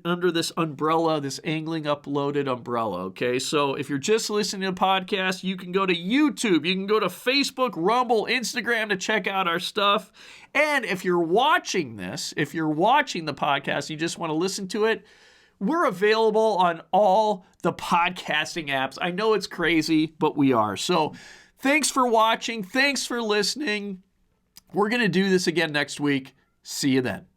Speaker 1: under this umbrella, this angling uploaded umbrella. Okay, so if you're just listening to the podcast, you can go to YouTube, you can go to Facebook, Rumble, Instagram to check out our stuff. And if you're watching the podcast, you just want to listen to it, we're available on all the podcasting apps. I know it's crazy, but we are. So thanks for watching. Thanks for listening. We're going to do this again next week. See you then.